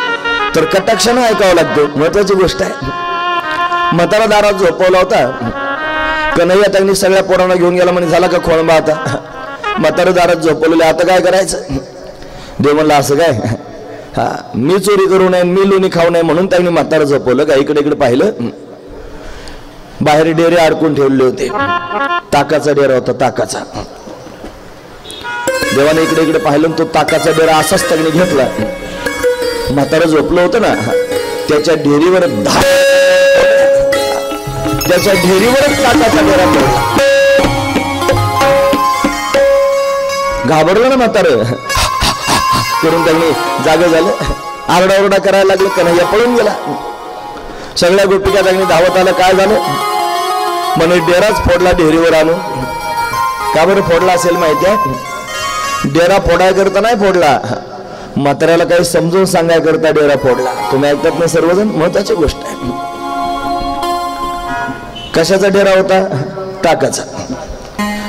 तर कटाक्षानं ऐकावं लागतं. महत्वाची गोष्ट आहे. म्हातारा दारात झोपवला होता. कन्हैया त्यांनी सगळ्या पोरांना घेऊन गेला. म्हणे झाला का खोळंबा आता? म्हातारा दारात झोपवलेलं, आता काय करायचं? देव म्हणला असं काय, मी चोरी करू नये, मी लोणी खाऊ नये म्हणून त्यांनी म्हातारा झोपवलं. का इकडे इकडे पाहिलं, बाहेर डेरे अडकून ठेवले होते. ताकाचा डेरा होता, ताकाचा. देवाने इकडे इकडे पाहिलं, तो ताकाचा डेरा असाच त्यांनी घेतला. म्हातारं झोपलं होतं ना, त्याच्या ढेरीवर त्याच्या ढेरीवरच ताकाचा डेरा पडला. घाबरलं ना म्हातारं, करून त्यांनी जागे झालं. आरडाओरडा करायला लागले. कन्हैया पळून गेला. सगळ्या गोपिका त्यांनी धावत आलं. काय झालं म्हणे, डेराच फोडला ढेरीवर आणून. का बरं फोडला असेल माहिती आहे? डेरा फोडाय करता नाही फोडला, म्हाताऱ्याला काही समजून सांगाय करता डेरा फोडला. तुम्ही ऐकतात ना सर्वजण? महत्वाची गोष्ट आहे. कशाचा डेरा होता? ताकाचा.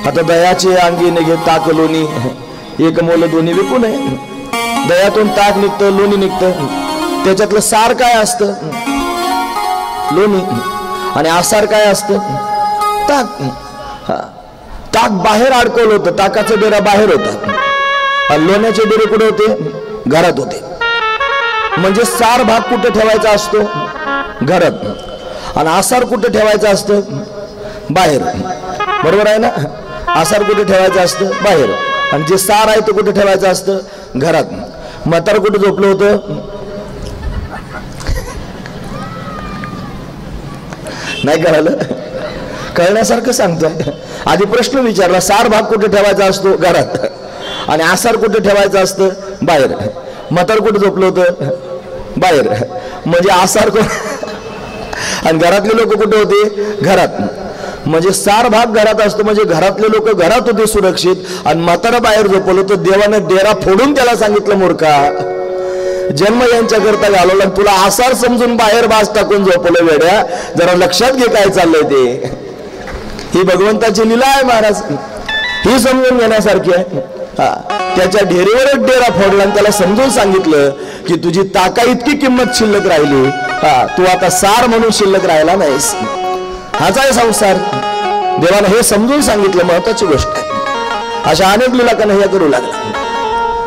आता दयाची अंगी निघे ताक लोणी, एक मोल दोन्ही विकू नये. दयातून ताक निघतं, लोणी निघतं. त्याच्यातलं सार काय असतं? लोणी. आणि आसार काय असतं? ताक. ताक बाहेर अडकवलं होतं. ताकाचा डेरा बाहेर होता आणि लोण्याचे डेरे कुठे होते? घरात होते. म्हणजे सार भाग कुठे ठेवायचा असतो? घरात. आणि आसार कुठे ठेवायचं असतं? बाहेर. बरोबर आहे ना? आसार कुठे ठेवायचं असतं? बाहेर. आणि जे सार आहे ते कुठे ठेवायचं असतं? घरात. म्हातार कुठे झोपलं होतं? नाही कळालं? कळण्यासारखं सांगतोय. आधी प्रश्न विचारला, सार भाग कुठे ठेवायचा असतो? घरात. आणि आसार कुठे ठेवायचं असतं? बाहेर. म्हातार कुठे झोपलं होतं? बाहेर. म्हणजे आसार आणि घरातले लोक कुठे होते? घरात. म्हणजे सार भाग घरात असतो, म्हणजे घरातले लोक घरात होते सुरक्षित, आणि म्हातारा बाहेर झोपवलं. तर देवानं डेरा फोडून त्याला सांगितलं, मूर्खा, जन्म यांच्याकरता घालवला, तुला आसार समजून बाहेर बास टाकून झोपवलं. वेड्या, जरा लक्षात घे काय चाललंय ते. ही भगवंताची लीला आहे महाराज, ही समजून घेण्यासारखी आहे. त्याच्या ढेरीवरच डेरा फोडला आणि त्याला समजून सांगितलं की तुझी ताका इतकी किंमत शिल्लक राहिली, तू आता सार म्हणून शिल्लक राहिला नाहीस. हाच आहे संसार. देवानं हे समजून सांगितलं. महत्वाची गोष्ट आहे. अशा अनेक लीला कन्हैया करू लागला.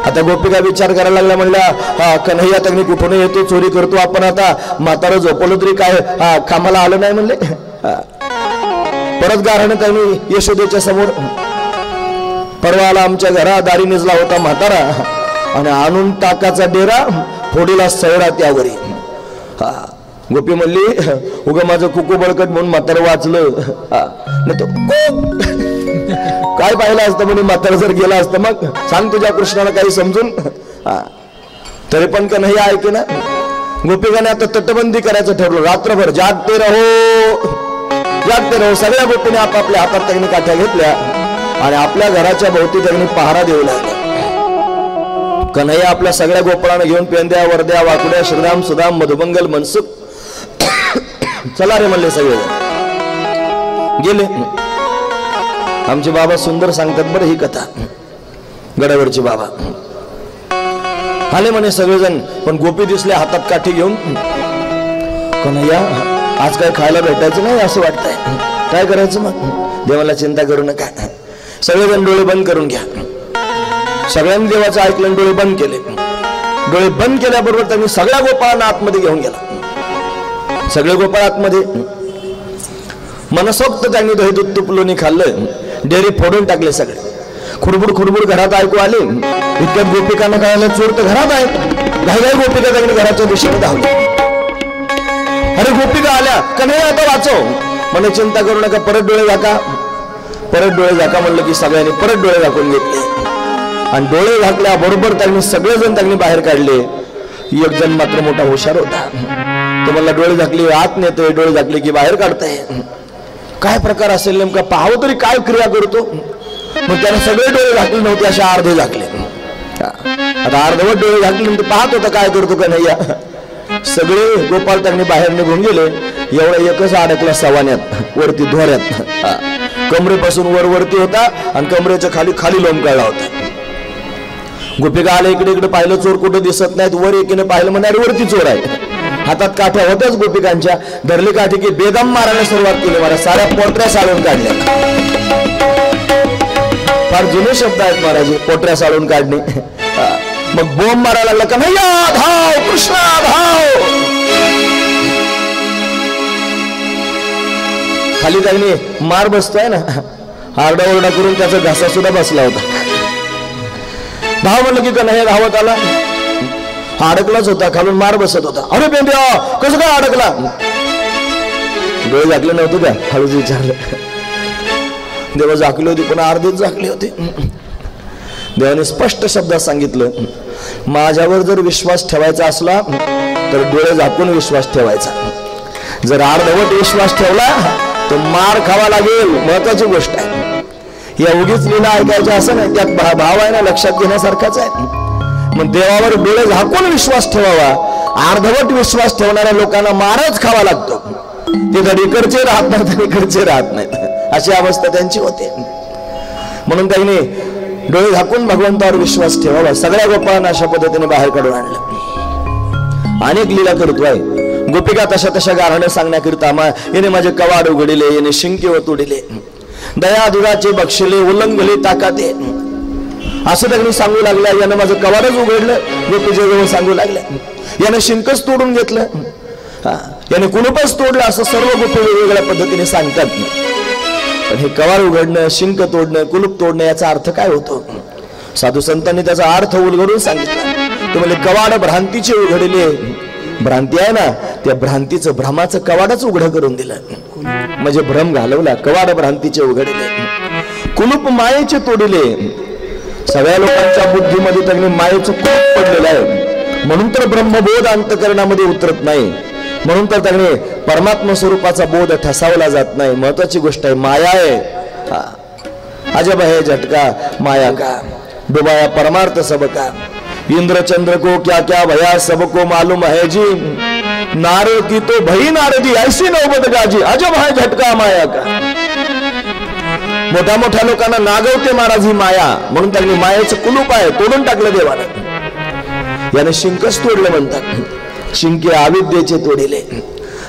आता गोपिका विचार करायला लागला, म्हणल्या कन्हैया त्यांनी कुठून येतो, चोरी करतो. आपण आता म्हातारं झोपवलं तरी काय कामाला आलं नाही म्हणले. परत गारानं त्यांनी यशोदेच्या समोर, परवा आला आमच्या घरा, दारी निजला होता म्हातारा, आणि आणून ताकाचा डेरा फोडीला सवरा त्यावरी. गोपी म्हणली, उगा माझं कुकू बळकट म्हणून म्हातारं वाचलं. नाही तो काय पाहिलं असतं म्हणे, म्हातारं जर गेला असतं मग सांग तुझ्या कृष्णाला काही समजून. तरी पण कन्हैया ऐके ना. गोपिकाने आता तटबंदी करायचं ठरलं. रात्रभर जागते रहो, जागते रहो. सगळ्या गोपीने आपापल्या हातात त्यांनी काठ्या घेतल्या आणि आपल्या घराच्या भोवती त्यांनी पहारा देऊ लागला. कन्हैया आपल्या सगळ्या गोपाळांना घेऊन पेंद्या, वरद्या, वाकुड्या, श्रीराम, सुदाम, मधुमंगल, मनसुख, चला रे म्हणले. सगळे गेले. आमचे बाबा सुंदर सांगतात बरं ही कथा. गडावरचे बाबा आले म्हणे सगळेजण, पण गोपी दिसले हातात काठी घेऊन. कन्हैया, आज काय खायला भेटायचं नाही असं वाटतंय, काय करायचं मग? देवाला चिंता करू नका, सगळेजण डोळे बंद करून घ्या. सगळ्यांनी देवाचं ऐकलं, डोळे बंद केले. डोळे बंद केल्याबरोबर त्यांनी सगळ्या गोपाळांना आतमध्ये घेऊन गेला. सगळे गोपाळ आतमध्ये. मनसोक्त त्यांनी दही दूध तूप लोणी खाल्लं. डेरे फोडून टाकले सगळे. खुडबुड खुडबुड घरात ऐकू आले. इतक्यात गोपिकांना कळालं चोर तर घरात आहे. घाईघाई गोपिका त्यांनी घराच्या दिशेने धावली. अरे गोपिका आल्या, कन्हैया आता वाचव म्हणे. चिंता करू नका, परत डोळे झाका. परत डोळे झाका म्हणलं की सगळ्यांनी परत डोळे झाकून घेतले. आणि डोळे झाकल्या बरोबर त्यांनी सगळेजण त्यांनी बाहेर काढले. एक जण मात्र मोठा हुशार होता. तो म्हणला डोळे झाकले आत नेतोय, डोळे झाकले की बाहेर काढताय. काय प्रकार असेल नेमका, पाहावं तरी काय क्रिया करतो. मग त्याने सगळे डोळे झाकले नव्हते, असे अर्धे झाकले. आता अर्धवट डोळे झाकले नंतर पाहत होता काय करतो कन्हैया. सगळे गोपाळ त्यांनी बाहेर निघून गेले. एवढा एकच अडकला सवान्यात, वरती धोऱ्यात. कमरेपासून वर वरती होता आणि कमरेच्या खाली खाली लोंबकळला होता. गोपिका आले, इकडे इकडे पाहिलं, चोर कुठे दिसत नाहीत. वर एकीने पाहिलं म्हणणार वरती चोर आहे. हातात काठ्या होत्याच गोपिकांच्या. धरली काठी की बेदम मारायला सुरुवात केली. मला साऱ्या पोटऱ्या साळून काढल्या. फार जुने शब्द आहेत महाराज, पोटऱ्या साळून काढणे. मग बोंब मारायला लागला, कन्हैया धाव, कृष्णा धाव. खाली त्यांनी मार बसतोय ना, आरडाओरडा करून त्याचा घासा सुद्धा बसला होता. धाव म्हणलं की कन्हैया धावत आला, अडकलाच होता, खालून मार बसत होता. अरे पेंड्या कसं काय अडकला? डोळे झाकले नव्हते का? हळूच विचारलं. देवा झाकली होती पण अर्धीच झाकली होती. देवाने स्पष्ट शब्दात सांगितलं, माझ्यावर जर विश्वास ठेवायचा असला तर डोळे झाकून विश्वास ठेवायचा. जर अर्धवट विश्वास ठेवला तर मार खावा लागेल. महत्वाची गोष्ट आहे. या उगीच लीला ऐकायच्या असं नाही, त्यात भाव आहे ना, लक्षात घेण्यासारखाच आहे. मग देवावर डोळे झाकून विश्वास ठेवावा. अर्धवट विश्वास ठेवणाऱ्या लोकांना मारच खावा लागतो. ते तर इकडचे राहत नाहीत तर इकडचे राहत नाहीत, अशी अवस्था त्यांची होते. म्हणून त्यांनी डोळे झाकून भगवंतावर विश्वास ठेवावा. सगळ्या गोपांना अशा पद्धतीने बाहेर काढून आणलं. अनेक लीला करतोय. गोपिका तशा तशा गाराने सांगण्याकरिता याने माझे कवाड उघडिले, याने शिंके व तोडिले, दया दुराचे बक्षिले, उल्लंघले ताकाते, असं त्यांनी सांगू लागल्या. यानं माझं कवाडच उघडलं, गोपीच्या जवळ सांगू लागल्या. यानं शिंकच तोडून घेतलं, याने कुलूपच तोडलं, असं सर्व गोपी वेगवेगळ्या पद्धतीने सांगतात. पण हे कवाड उघडणं, शिंक तोडणं, कुलूप तोडणं याचा अर्थ काय होतो? साधू संतांनी त्याचा अर्थ उलगडून सांगितला. ते म्हणजे कवाड भ्रांतीचे उघडले. भ्रांती आहे ना, त्या भ्रांतीचं, भ्रमाचं कवाडच उघडं करून दिलं, म्हणजे भ्रम घालवला. कवाड भ्रांतीचे उघडले, कुलूप मायेचे तोडिले. सगळ्या लोकांच्या बुद्धीमध्ये त्यांनी मायेचं कुलूप पडलेलं आहे. म्हणून तर ब्रह्मबोध अंतकरणामध्ये उतरत नाही. म्हणून तर त्यांनी परमात्मा स्वरूपाचा बोध ठसावला जात नाही. महत्वाची गोष्ट आहे, माया आहे. अजब है झटका माया का, डुबाया परमार्थ सबका, इंद्र चंद्र को क्या क्या भया सबको मालूम है जी, नारद की तो भई नारदी ऐसी नौबत गाजी, अजब है झटका माया का. मोठ्या मोठ्या लोकांना नागवते महाराज ही माया. म्हणून त्यांनी मायेचं कुलूप आहे तोडून टाकलं देवानं. याने शिंकच तोडलं म्हणतात. शिंके अविद्येचे तोडिले,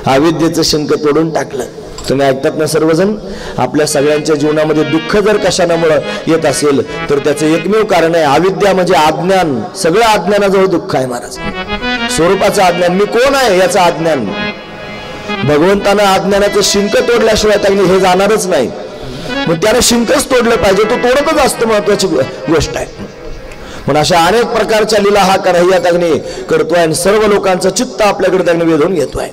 अविद्येचं शिंक तोडून टाकलं. तुम्ही ऐकतात ना सर्वजण, आपल्या सगळ्यांच्या जीवनामध्ये दुःख जर कशामुळे येत असेल तर त्याचं एकमेव कारण आहे अविद्या, म्हणजे अज्ञान. सगळं अज्ञानाजवळ दुःख आहे महाराज. स्वरूपाचं अज्ञान, मी कोण आहे याचं अज्ञान. भगवंतानं अज्ञानाचं शिंक तोडल्याशिवाय त्यांनी हे जाणारच नाही. मग त्याने शिंकच तोडलं पाहिजे, तो तोडतच असतं. महत्वाची गोष्ट आहे. पण अशा अनेक प्रकारच्या लीला हा कन्हैया त्यांनी करतोय आणि सर्व लोकांचं चित्त आपल्याकडे त्यांनी वेधून घेतोय.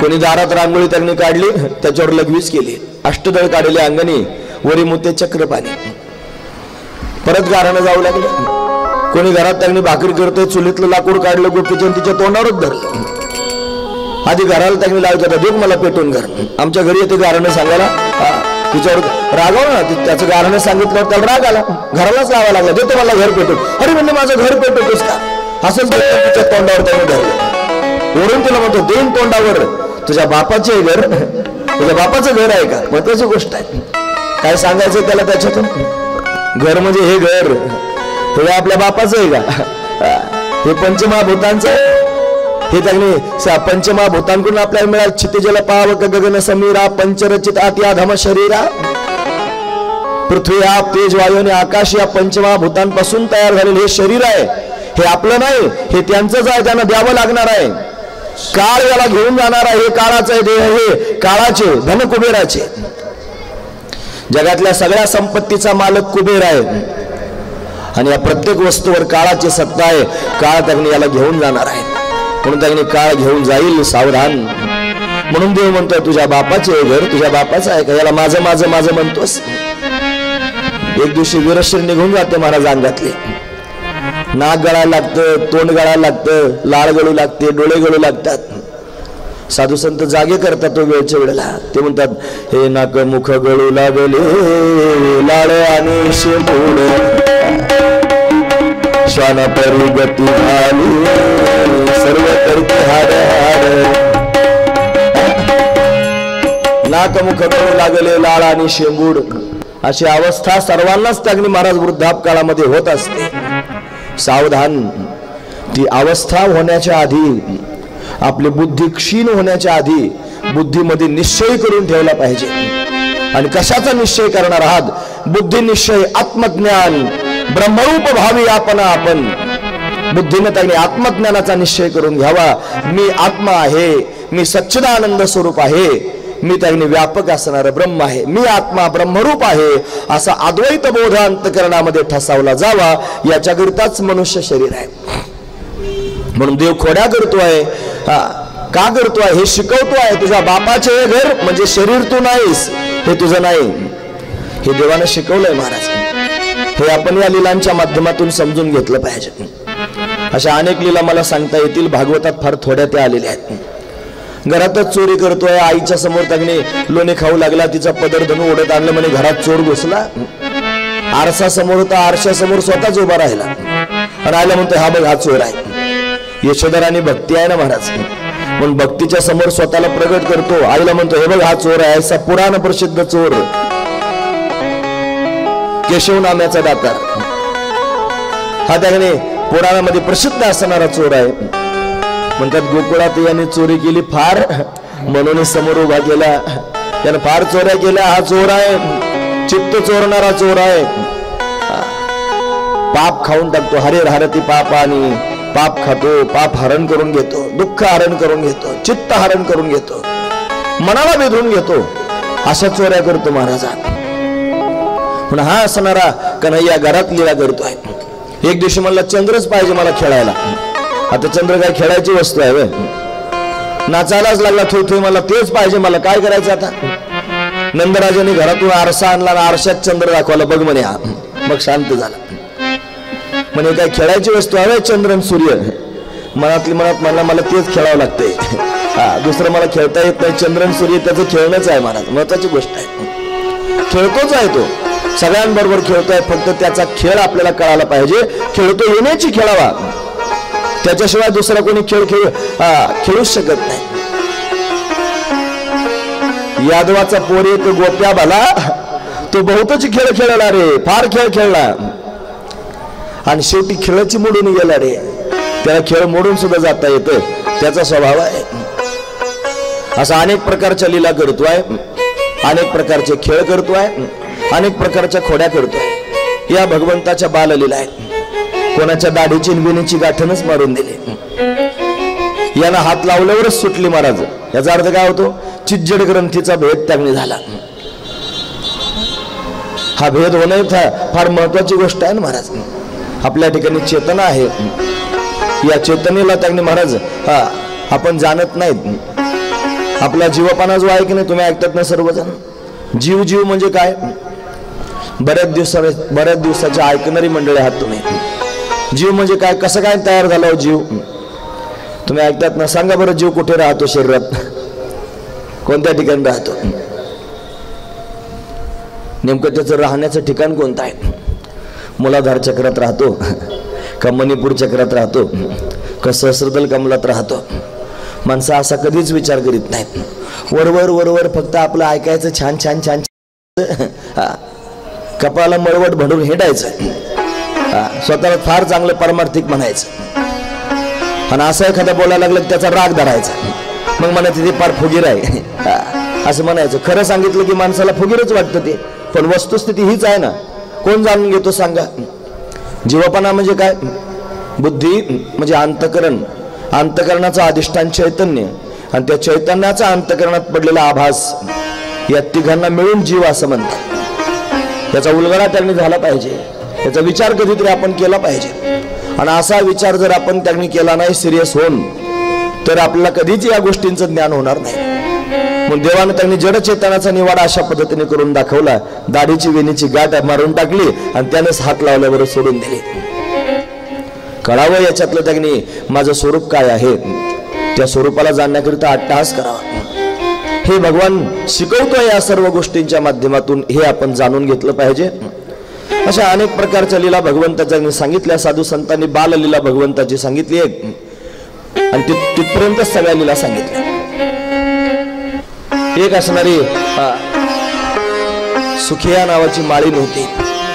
कोणी दारात रांगोळी त्यांनी काढली, त्याच्यावर लघवीच केली, अष्टदळ काढले अंगणी, वरी मुते चक्रपाणी, परत गारानं जाऊ लागले. कोणी घरात त्यांनी भाकरी करतोय, चुलीतलं लाकूड काढलं, गोपीचंद तिच्या तोंडावरच धरलं. आधी घराला त्यांनी लावत देख मला पेटून घर. आमच्या घरी येते गारानं सांगायला, तिच्यावर रागावलं ना, त्याचं गारानं सांगितलं त्याला राग आला, घरालाच लावा लागला, देतो मला घर पेटून. अरे म्हणजे माझं घर पेटवतोस का? असंच तिच्या तोंडावर त्यांनी धरलं. ओढून तिला म्हणतो, देईन तोंडावर, तुझ्या बापाचे घर, तुझ्या बापाचं घर आहे का? महत्वाची गोष्ट आहे. काय सांगायचं त्याला त्याच्यातून? घर म्हणजे हे घर, हे आपल्या बापाचं आहे का? हे पंचमहाभूतांचं आहे. हे त्यांनी पंचमहाभूतांकडून आपल्याला मिळाल. क्षितिजल पावक गगन समीरा, पंचरचित आत्या धम शरीरा, पृथ्वी आप तेज वायू आणि आकाश या पंचमहाभूतांपासून तयार झालेलं हे शरीर आहे. हे आपलं नाही, हे त्यांचंच आहे, त्यांना द्यावं लागणार आहे. काळ याला घेऊन जाणार आहे. हे काळाचं आहे, देह हे काळाचे, धन कुबेराचे. जगातल्या सगळ्या संपत्तीचा मालक कुबेर आहे आणि या प्रत्येक वस्तूवर काळाची सत्ता आहे. काळ त्यांनी याला घेऊन जाणार आहे. म्हणून त्यांनी काळ घेऊन जाईल, सावधान. म्हणून देव म्हणतोय, तुझ्या बापाचे घर, तुझ्या बापाचं आहे का? याला माझं माझं माझं म्हणतोस. एक दिवशी वीरश्री निघून जाते महाराज अंगातले. नाक गळायला लागतं, तोंड गळायला लागतं, लाळ गळू लागते, डोळे गळू लागतात. साधू संत जागे करतात तो वेळच्या वेळेला. ते म्हणतात, हे नाक मुख गळू लागले, लाळ आणि शेपूड, श्वान परी गती झाली, सर्व करते हाड हाड. नाक मुख गळू लागले, लाळ आणि शेंबूड, अशी अवस्था सर्वांनाच त्यांनी महाराज वृद्धाप काळामध्ये होत असते. सावधान. ती अवस्था होण्याच्या आधी, आपली बुद्धी क्षीण होण्याच्या आधी बुद्धीमध्ये निश्चय करून ठेवला पाहिजे. आणि कशाचा निश्चय करणार आहात? बुद्धी निश्चय, आत्मज्ञान, ब्रह्मरूप भावी आपण आपण. बुद्धीने त्यांनी आत्मज्ञानाचा निश्चय करून घ्यावा. मी आत्मा आहे, मी सच्चिदानंद स्वरूप आहे, मी त्यांनी व्यापक असणारं ब्रह्म आहे, मी आत्मा ब्रह्मरूप आहे, असा अद्वैत बोध अंतःकरणामध्ये ठसावला जावा. याच्याकरिताच मनुष्य शरीर आहे. म्हणून देव खोड्या करतोय, का करतोय हे शिकवतोय. तुझ्या बापाचे हे घर म्हणजे शरीर तू नाहीस, हे तुझं नाही, हे देवानं शिकवलंय महाराज. हे आपण या लीलांच्या माध्यमातून समजून घेतलं पाहिजे. अशा अनेक लीला मला सांगता येतील, भागवतात फार थोड्या त्या आलेल्या आहेत. घरातच चोरी करतोय, आईच्या समोर त्याने लोणी खाऊ लागला, तिचा पदर धनु ओढत आणलं, म्हणे घरात चोर घुसला. आरसा समोर होता, आरशासमोर स्वतःच उभा राहिला, राहिला म्हणतो हा बघ हा चोर आहे. यशोधराने भक्ती आहे ना महाराज, म्हणून भक्तीच्या समोर स्वतःला प्रगट करतो. आईला म्हणतो हे बघ हा चोर आहे, असा पुराण प्रसिद्ध चोर केशव नाम्याचा दातार, हा त्याने पुराणामध्ये प्रसिद्ध असणारा चोर आहे. म्हणतात गोकुळात याने चोरी केली फार, म्हणून समोर उभा केला, त्याने फार चोऱ्या केल्या, हा चोर आहे, चित्त चोरणारा चोर आहे. पाप खाऊन टाकतो, हरे हरती पाप, आणि पाप खातो, पाप हरण करून घेतो, दुःख हरण करून घेतो, चित्त हरण करून घेतो, मनाला बेधून घेतो, अशा चोऱ्या करतो महाराजा. पण हा असणारा कन्हैया घरात लीला करतोय. एक दिवशी मला चंद्रच पाहिजे मला खेळायला. आता चंद्र काय खेळायची वस्तू आहे? नाचायलाच लागला, थोय मला तेच पाहिजे, मला काय करायचं आता? नंदराजाने घरातून आरसा आणला, आरशात चंद्र दाखवला, बघ म्हणे हा. मग शांत झाला. म्हणे काय खेळायची वस्तू आहे चंद्र सूर्य? मनातली मनात म्हणला मला तेच खेळावं लागतंय, दुसरं मला खेळता येत नाही. चंद्र सूर्य त्याचं खेळणंच आहे महाराज, महत्वाची गोष्ट आहे. खेळतोच आहे तो, सगळ्यांबरोबर खेळतोय, फक्त त्याचा खेळ आपल्याला कळायला पाहिजे. खेळतो येण्याची खेळावा, त्याच्याशिवाय दुसरा कोणी खेळ खेळूच शकत नाही. यादवाचा पोर एक गोप्या भला, तो बहुतच खेळ खेळला रे, फार खेळ खेळला, आणि शेवटी खेळाची मोडून गेला रे. त्याला खेळ मोडून सुद्धा जाता येतं, त्याचा स्वभाव आहे. असा अनेक प्रकारच्या लीला करतोय, अनेक प्रकारचे खेळ करतोय, अनेक प्रकारच्या खोड्या करतोय. या भगवंताच्या बाललीला आहेत. कोणाच्या दाढीची विणीची गाठणच मारून दिली, याला हात लावल्यावरच सुटली महाराज. याचा अर्थ काय होतो? चिज्जड ग्रंथीचा भेद त्याने झाला. हा भेद होणे फार महत्वाची गोष्ट आहे ना महाराज. आपल्या ठिकाणी चेतना आहे, या चेतनेला त्यांनी महाराज आपण जाणत नाहीत. आपला जीवपणा जो आहे की नाही, तुम्ही ऐकतात ना सर्वजण, जीव जीव म्हणजे काय? बऱ्याच दिवसाची ऐकणारी मंडळी आहात तुम्ही. जीव म्हणजे काय, कसं काय तयार झाला हो जीव? तुम्ही ऐकतात ना, सांगा बरं जीव कुठे राहतो शरीरात, कोणत्या ठिकाणी राहतो? नेमकं त्याचं राहण्याचं ठिकाण कोणतं आहे? मूलाधार चक्रात राहतो का मणिपूर चक्रात राहतो का सहस्रदल कमलात राहतो? माणसं असा कधीच विचार करीत नाहीत. वरवर वरवर फक्त आपलं ऐकायचं, छान छान छान, कपाळाला मळवट भरून हिंडायचं, स्वतःला फार चांगलं परमार्थिक म्हणायचं, आणि असं एखादा बोलायला लागलं त्याचा राग धरायचा, मग म्हणायचं ते फार फुगीर आहे असं म्हणायचं. खरं सांगितलं की माणसाला फुगीरच वाटतं ते, पण वस्तुस्थिती हीच आहे ना. कोण जाणून घेतो सांगा? जीवपणा म्हणजे काय? बुद्धी म्हणजे अंतकरण, अंतकरणाचं अधिष्ठान चैतन्य, आणि त्या चैतन्याचा अंतकरणात पडलेला आभास, या तिघांना मिळून जीव असं म्हणतात. त्याचा उलगडा त्यांनी झाला पाहिजे, त्याचा विचार कधीतरी आपण केला पाहिजे. आणि असा विचार जर आपण त्यांनी केला नाही सिरियस होऊन, तर आपल्याला कधीच या गोष्टींचं ज्ञान होणार नाही. मग देवानं त्यांनी जडचेतनाचा निवाडा अशा पद्धतीने करून दाखवला. दाढीची वेणीची गाठ मारून टाकली आणि त्यानेच हात लावल्यावर सोडून दिली. कळावं याच्यातलं त्यांनी माझं स्वरूप काय आहे, त्या स्वरूपाला जाणण्याकरिता अट्टहास करावा. हे भगवान शिकवतोय या सर्व गोष्टींच्या माध्यमातून, हे आपण जाणून घेतलं पाहिजे. अशा अनेक प्रकारच्या लीला भगवंताच्या सांगितल्या. साधू संतांनी बाललीला भगवंताची सांगितली एक, आणि तिथपर्यंत सगळ्या लीला सांगितल्या. एक असणारी सुखिया नावाची माळीन होती,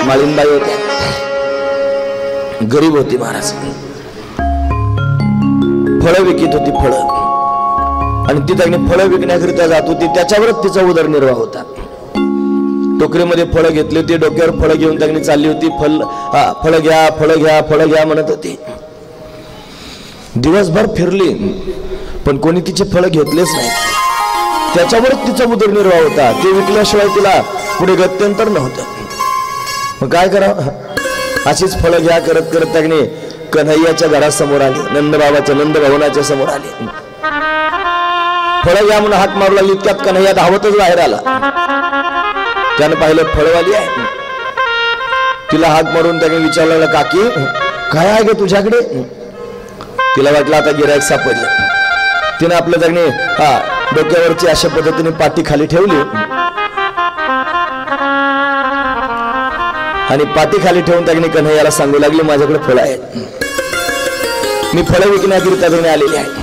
माळीनबाई होत्या, गरीब होती महाराज. फळं विकत होती, फळं, आणि ती त्यांनी फळं विकण्याकरिता जात होती, त्याच्यावरच तिचा उदरनिर्वाह होता. टोकरीमध्ये फळं घेतली होती, डोक्यावर फळं घेऊन त्यांनी चालली होती. फळं घ्या, फळं घ्या, फळं घ्या म्हणत होती. दिवसभर फिरली पण कोणी तिचे फळ घेतलेच नाही. त्याच्यावरच तिचा उदरनिर्वाह होता. ते विकल्याशिवाय तिला पुढे गत्यंतर नव्हतं. मग काय करावं? अशीच फळं घ्या करत करत त्याने कन्हैयाच्या घरासमोर आली. नंदबाबाच्या नंद भवनाच्या समोर आली. फळं घ्या म्हणून हाक मारू लागली. इतक्यात कन्हैया धावतच बाहेर आला. त्यानं पाहिलं फळवाली आहे. तिला हाक मारून त्याने विचारलं, काकी काय आहे ग तुझ्याकडे? तिला वाटलं आता गिरायक सापडलं. तिने आपल्या त्याने डोक्यावरची अशा पद्धतीने पाठी खाली ठेवली आणि पाठी खाली ठेवून त्याने कन्हैयाला सांगू लागली, माझ्याकडे फळं आहेत, मी फळं विकण्याकरिता त्याने आलेली आहे.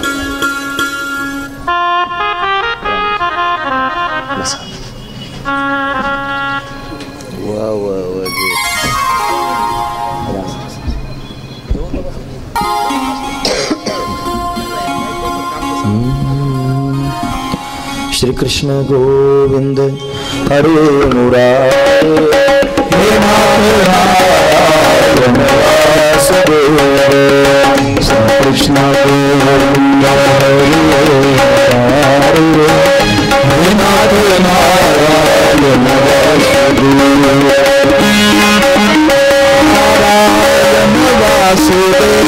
श्री कृष्ण गोविंद हरे मुरारे हे नारायण वासुदेव. श्री कृष्ण गोविंद हरे मुरारे हे नारायण वासुदेव.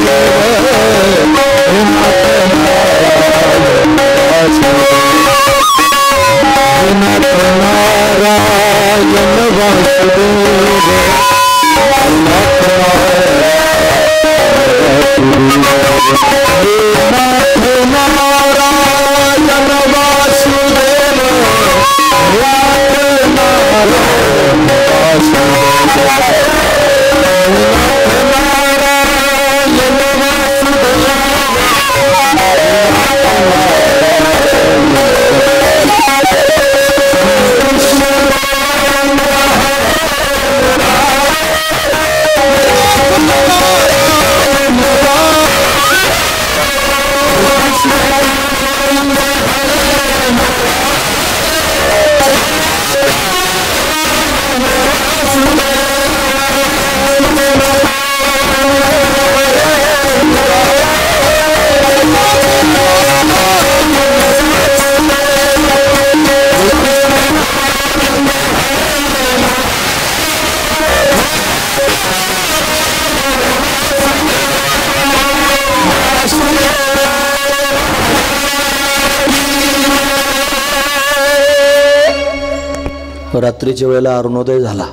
रात्रीच्या वेळेला अरुणोदय झाला.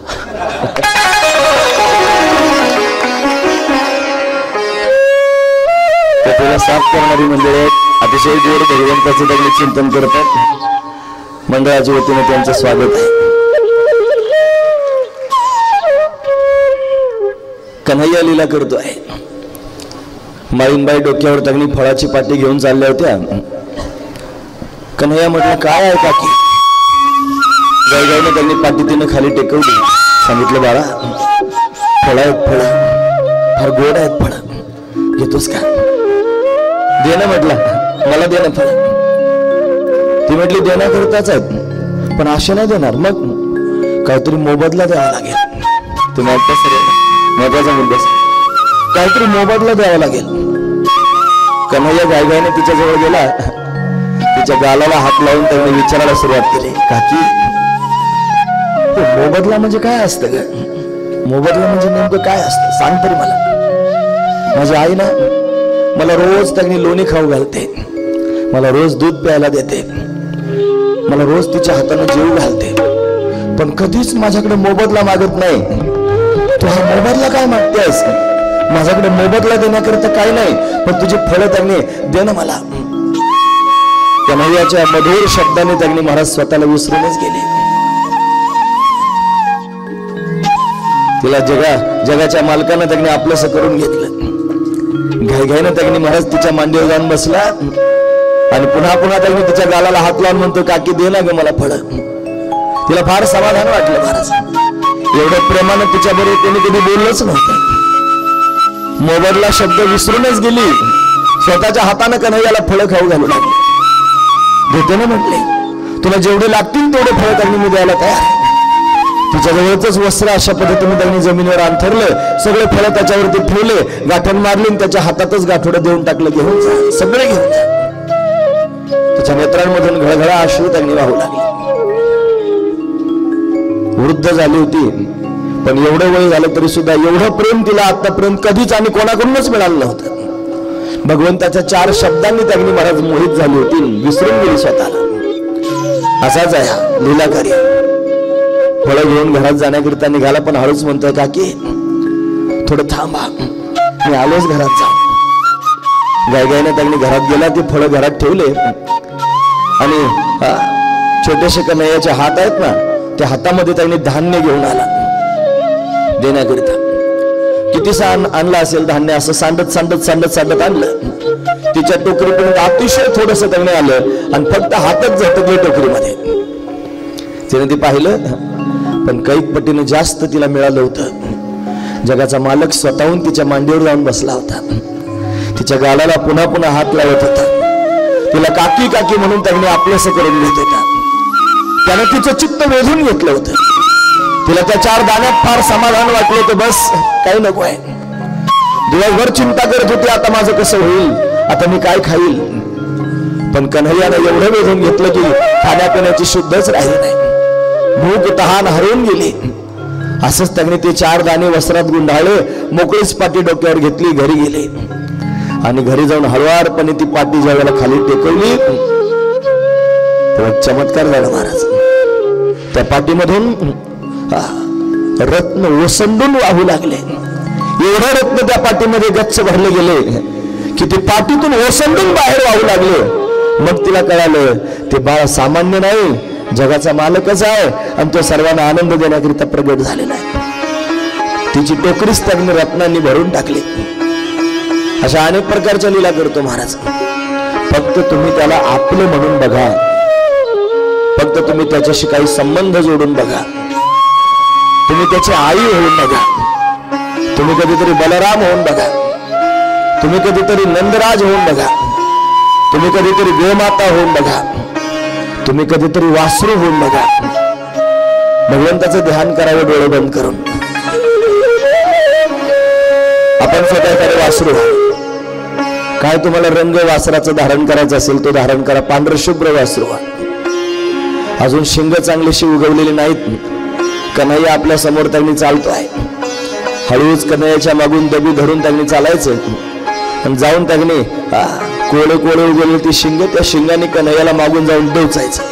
त्याला साफ करणारी मंडळी अतिशय गोड भगवंताचं त्यांनी चिंतन करतात. मंडळाच्या वतीने त्यांचं स्वागत आहे. कन्हैया लीला करतो आहे. माळीनबाई डोक्यावर त्यांनी फळाची पाटी घेऊन चालल्या होत्या. कन्हैया म्हटलं, काय आहे काकी? गायगायने त्यांनी पाटी तिनं खाली टेकवली. सांगितलं, बाळा फळं आहेत, फळं फार गोड आहेत, फळं घेतोस का? दे ना म्हटलं, मला दे ना फळं. ती म्हटली, देण्याकरताच आहेत पण अशा नाही देणार, मग काहीतरी मोबदला द्यावा लागेल. तुम्ही ऐकता सर, महत्वाचा मुद्दा, काहीतरी मोबदला द्यावा लागेल. कन्हैया गायगायने तिच्या जवळ गेला. तिच्या गालाला हात लावून त्यांनी विचारायला सुरुवात केली, काकी मोबदला म्हणजे काय असतं ग? मोबदला म्हणजे नेमकं काय असतं सांग तरी मला. माझी आई ना मला रोज त्यांनी लोणी खाऊ घालते, मला रोज दूध प्यायला देते, मला रोज तिच्या हाताने जेवू घालते, पण कधीच माझ्याकडे मोबदला मागत नाही. तू हा मोबदला काय मागतेस? माझ्याकडे मोबदला देण्याकरता काय नाही, पण तुझी फळं त्यांनी दे ना मला. कन्हैयाच्या मधुर शब्दाने त्यांनी महाराज स्वतःला विसरूनच गेले. तिला जगाच्या मालकानं त्यांनी आपलंसं करून घेतलं. घाईघाईनं त्यांनी महाराज तिच्या मांडीवर जाऊन बसला आणि पुन्हा पुन्हा त्यांनी तिच्या गालाला हात लावून म्हणतो, काकी दे ना ग मला फळं. तिला फार समाधान वाटलं. महाराज एवढ्या प्रेमानं तिच्या बरोबर त्यांनी कधी बोललंच नव्हतं. मोबदला शब्द विसरूनच गेली. स्वतःच्या हातानं कन्हैयाला फळं खाऊ घालू लागली. घेते ना म्हटले, तुला जेवढे लागतील तेवढे फळं त्यांनी मी द्यायला तयार. तिच्याजवळच वस्त्र अशा पद्धतीने त्यांनी जमिनीवर अंथरलं, सगळे फळं त्याच्यावरती ठेवले, गाठण मारली आणि त्याच्या हातातच गाठोडं देऊन टाकलं, घेऊन जा, सगळे घेऊन जा. त्याच्या नेत्रांमधून घळघळा अश्रू त्यांनी वाहू लागले. वृद्ध झाली होती, पण एवढं वय झालं तरी सुद्धा एवढं प्रेम तिला आतापर्यंत कधीच आणि कोणाकडूनच मिळालं नव्हतं. भगवंताच्या 4 शब्दांनी त्यांनी महाराज मोहित झाली होती, विसरून गेली स्वतःला. असाच आहे हा लीलाकारी. फळं घेऊन घरात जाण्याकरिता निघाला, पण हळूच म्हणतोय, काकी थोडं थांबा, मी आलोच घरात जाऊ. गायगायने त्यांनी घरात गेला, ती फळं घरात ठेवले आणि छोटेसे कन्हैयाचे हात आहेत ना, त्या हातामध्ये त्यांनी धान्य घेऊन आला देण्याकरिता. कितीसा आणलं असेल धान्य, असं सांडत सांडत सांडत सांडत आणलं. तिच्या टोकरीपर्यंत अतिशय थोडस त्यांनी आलं आणि फक्त हातच झटकले टोकरीमध्ये. तिने ते पाहिलं, पण कैक पटीने जास्त तिला मिळालं होतं. जगाचा मालक स्वतःहून तिच्या मांडीवर जाऊन बसला होता, तिच्या गालाला पुन्हा पुन्हा हात लावत होता, तिला काकी काकी म्हणून त्यांनी आपलंसं करून घेत होता. त्यानं तिचं चित्त वेधून घेतलं होतं. तिला त्या 4 दाण्यात फार समाधान वाटलं होतं. बस काही नको आहे. दिवसभर चिंता करत होती, आता माझं कसं होईल, आता मी काय खाईल. पण कन्हैयानं एवढं वेधून घेतलं की खाण्यापिण्याची शुद्धच राहिली नाही. भूक तहान हरवून गेली. असंच त्यांनी ते 4 दाणे वस्त्रात गुंडाळले, मोकळीच पाटी डोक्यावर घेतली, घरी गेले आणि घरी जाऊन हळुवारपणे ती पाटी ज्या वेळेला खाली टेकवली, तेव्हा चमत्कार झाला महाराज. त्या पाटीमधून रत्न ओसंडून वाहू लागले. एवढे रत्न त्या पाटीमध्ये गच्च भरले गेले की ते पाटीतून ओसंडून बाहेर वाहू लागले. मग तिला कळालं, ते बाळ सामान्य नाही, जगाचा मालकच आहे आणि तो सर्वांना आनंद देण्याकरिता प्रगट झालेला आहे. तिची टोकरीच त्यांनी रत्नांनी भरून टाकली. अशा अनेक प्रकारच्या लीला करतो महाराज. फक्त तुम्ही त्याला आपलं म्हणून बघा, फक्त तुम्ही त्याच्याशी काही संबंध जोडून बघा, तुम्ही त्याची आई होऊन बघा, तुम्ही कधीतरी बलराम होऊन बघा, तुम्ही कधीतरी नंदराज होऊन बघा, तुम्ही कधीतरी गोमाता होऊन बघा, तुम्ही कधीतरी वासरू होऊन बघा. भगवंताचं ध्यान करावं डोळे बंद करून. आपण स्वतः एखादे वासरू काय, तुम्हाला रंग वासराचं धारण करायचं असेल तो धारण करा, पांढर शुभ्र वासरू. अजून शिंग चांगलीशी उगवलेली नाहीत. कन्हैया आपल्या समोर त्यांनी चालतोय. हळूच कन्हैयाच्या मागून दबी धरून त्यांनी चालायचं आणि जाऊन त्यांनी कोळे कोळे उगवले ती शिंग, त्या शिंगाने कन्हैयाला मागून जाऊन डोचायचं,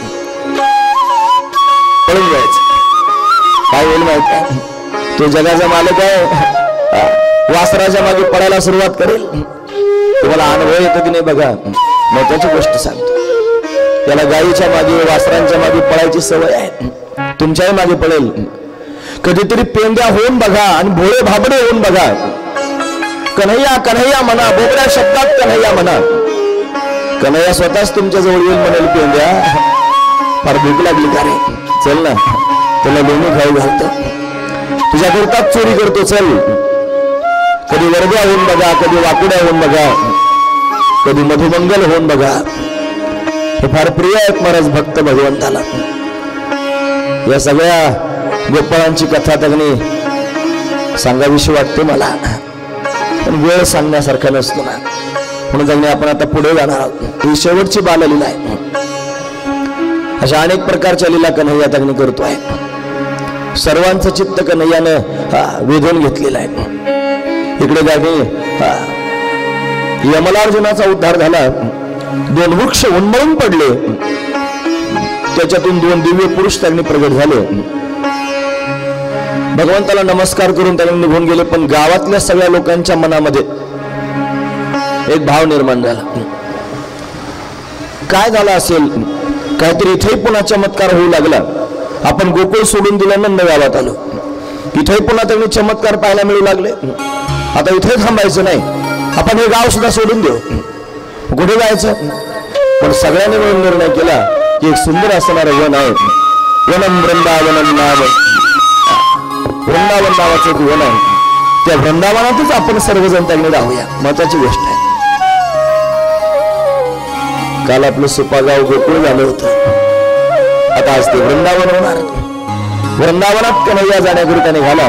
पळून जायचं. काय होईल माहित आहे, तो जगाचा मालक आहे, वासराच्या मागे पडायला सुरुवात करेल. तुम्हाला अनुभव येतो की नाही बघा. महत्वाची गोष्ट सांगतो, त्याला गायीच्या मागे वासरांच्या मागे पळायची सवय आहे. तुमच्याही मागे पडेल. कधीतरी पेंड्या होऊन बघा आणि भोळे भाबडे होऊन बघा. कन्हैया कन्हैया म्हणा, बोबड्या शब्दात कन्हैया म्हणा. कन्हैया स्वतःच तुमच्या जवळ येऊन म्हणेल, पेंड्या फार भूक लागली का रे, चल ना तुला लोणी खाऊ घालतो, तुझ्याकरताच चोरी करतो, चल. कधी वरद्या होऊन बघा, कधी वाकुड्या होऊन बघा, कधी मधुमंगल होऊन बघा. हे फार प्रिय आहेत महाराज भक्त भगवंताला. या सगळ्या गोपाळांची कथा त्यांनी सांगावीशी वाटते मला, पण वेळ सांगण्यासारखा नसतो ना, म्हणून त्यांनी आपण आता पुढे जाणार आहोत. ही शेवटची बाललीला आहे. अशा अनेक प्रकारच्या लीला कन्हैया त्यांनी करतोय. सर्वांचं चित्त कन्हैयानं वेधून घेतलेलं आहे. इकडे गावी यमलार्जुनाचा उद्धार झाला. 2 वृक्ष उन्मळून पडले, त्याच्यातून 2 दिव्य पुरुष त्यांनी प्रगट झाले. भगवंताला नमस्कार करून त्यांनी निघून गेले. पण गावातल्या सगळ्या लोकांच्या मनामध्ये एक भाव निर्माण झाला. काय झालं असेल, काहीतरी इथेही पुन्हा चमत्कार होऊ लागला. आपण गोकुळ सोडून दिलं, नंद गावात आलो. इथेही पुन्हा त्यांनी चमत्कार पाहायला मिळू लागले. आता इथे थांबायचं नाही, आपण हे गाव सुद्धा सोडून देऊ, कुठे जायचं. पण सगळ्यांनी मिळून निर्णय केला की एक सुंदर असणारं वन आहे, वनम वृंदावनम नाव, वृंदावन नावाचं एक वन आहे. त्या वृंदावनातच आपण सर्वजण त्यांनी राहूया. महत्वाची गोष्ट आहे. काल आपलं सुपागाव गोकुळ झालं होतं, आता आज ते वृंदावन होणार. वृंदावनात कन्हैया जाण्याकरिता निघाला.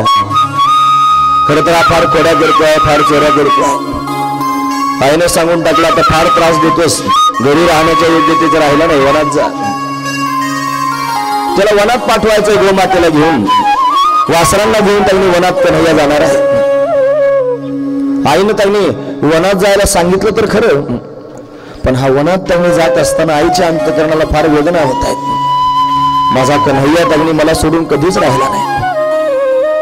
खरं तर हा फार खोड्या करतोय, फार चोऱ्या करतोय. आईने सांगून टाकला आता फार त्रास देतोस, घरी राहण्याच्या योग्यतेचं राहिला नाही, वनात जा. त्याला वनात पाठवायचंय गोमातेला घेऊन, वासरांना घेऊन त्यांनी वनात कन्हैया जाणार आहे. आईनं त्यांनी वनात जायला सांगितलं तर खरं, पण हा वनात त्यांनी जात असताना आईच्या अंतकरणाला फार वेदना होत आहेत. माझा कन्हैया त्यांनी मला सोडून कधीच राहिला नाही,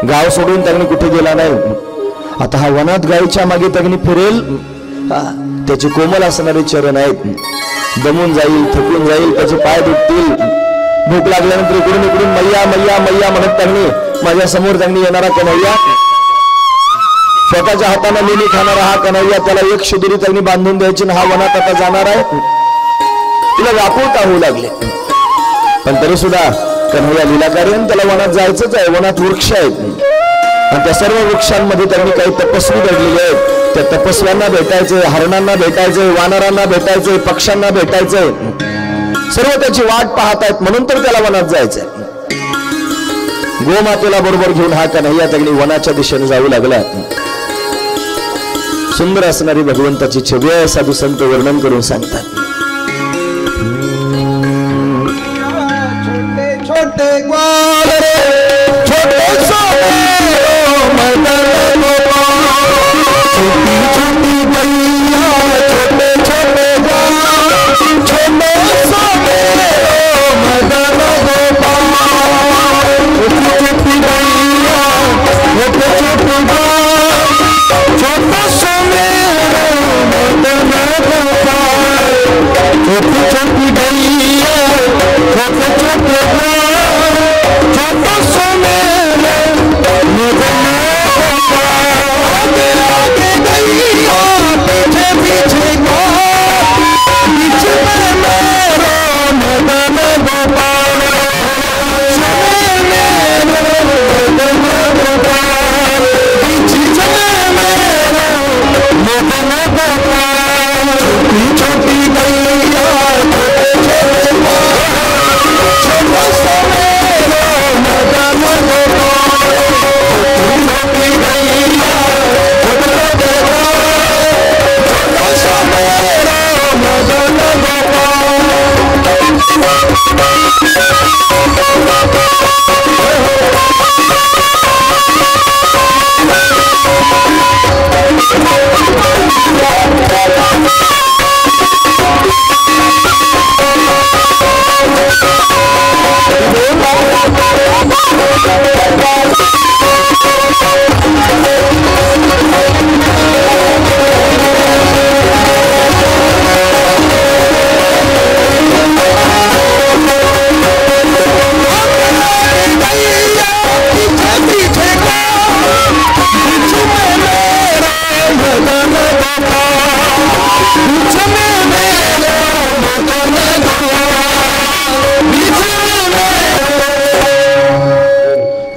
गाव सोडून त्यांनी कुठे गेला नाही. आता हा वनात गायीच्या मागे त्यांनी फिरेल, त्याचे कोमल असणारे चरण आहेत, दमून जाईल, थकून जाईल, त्याचे पाय दुखतील. भूक लागल्यानंतर इकडून इकडून मैया मैया मैया म्हणत त्यांनी माझ्या समोर त्यांनी येणारा कन्हैया, स्वतःच्या हाताने लिली खाणारा हा कन्हैया, त्याला एक शिदुरी त्यांनी बांधून द्यायची. हा वनात आता जाणार आहे. तिला व्याकुळता होऊ लागले, पण तरी सुद्धा कन्हैया लीलाकार्यन, त्याला वनात जायचंच आहे. वनात वृक्ष आहेत आणि त्या सर्व वृक्षांमध्ये त्यांनी काही तपस्वी घडलेले आहेत. त्या तपस्व्यांना भेटायचंय, हरणांना भेटायचंय, वानरांना भेटायचंय, पक्ष्यांना भेटायचंय. सर्व त्याची वाट पाहत आहेत, म्हणून तर त्याला वनात जायचंय. गोमातेला बरोबर घेऊन हा कन्हैया त्यांनी वनाच्या दिशेने जाऊ लागला. सुंदर असणारी भगवंताची छबी आहे, साधू संत वर्णन करून सांगतात. छोटे ग्वाल रे छोटे सोने मदन गोपाल, छोटी छोटी गैया छोटे छोटे ग्वाल, छोटे सोने मदन गोपाल, छोटी छोटी गैया छोटे छोटे ग्वाल, छोटे सोने मदन गोपाल, छोटी छोटी गैया छोटे छोटे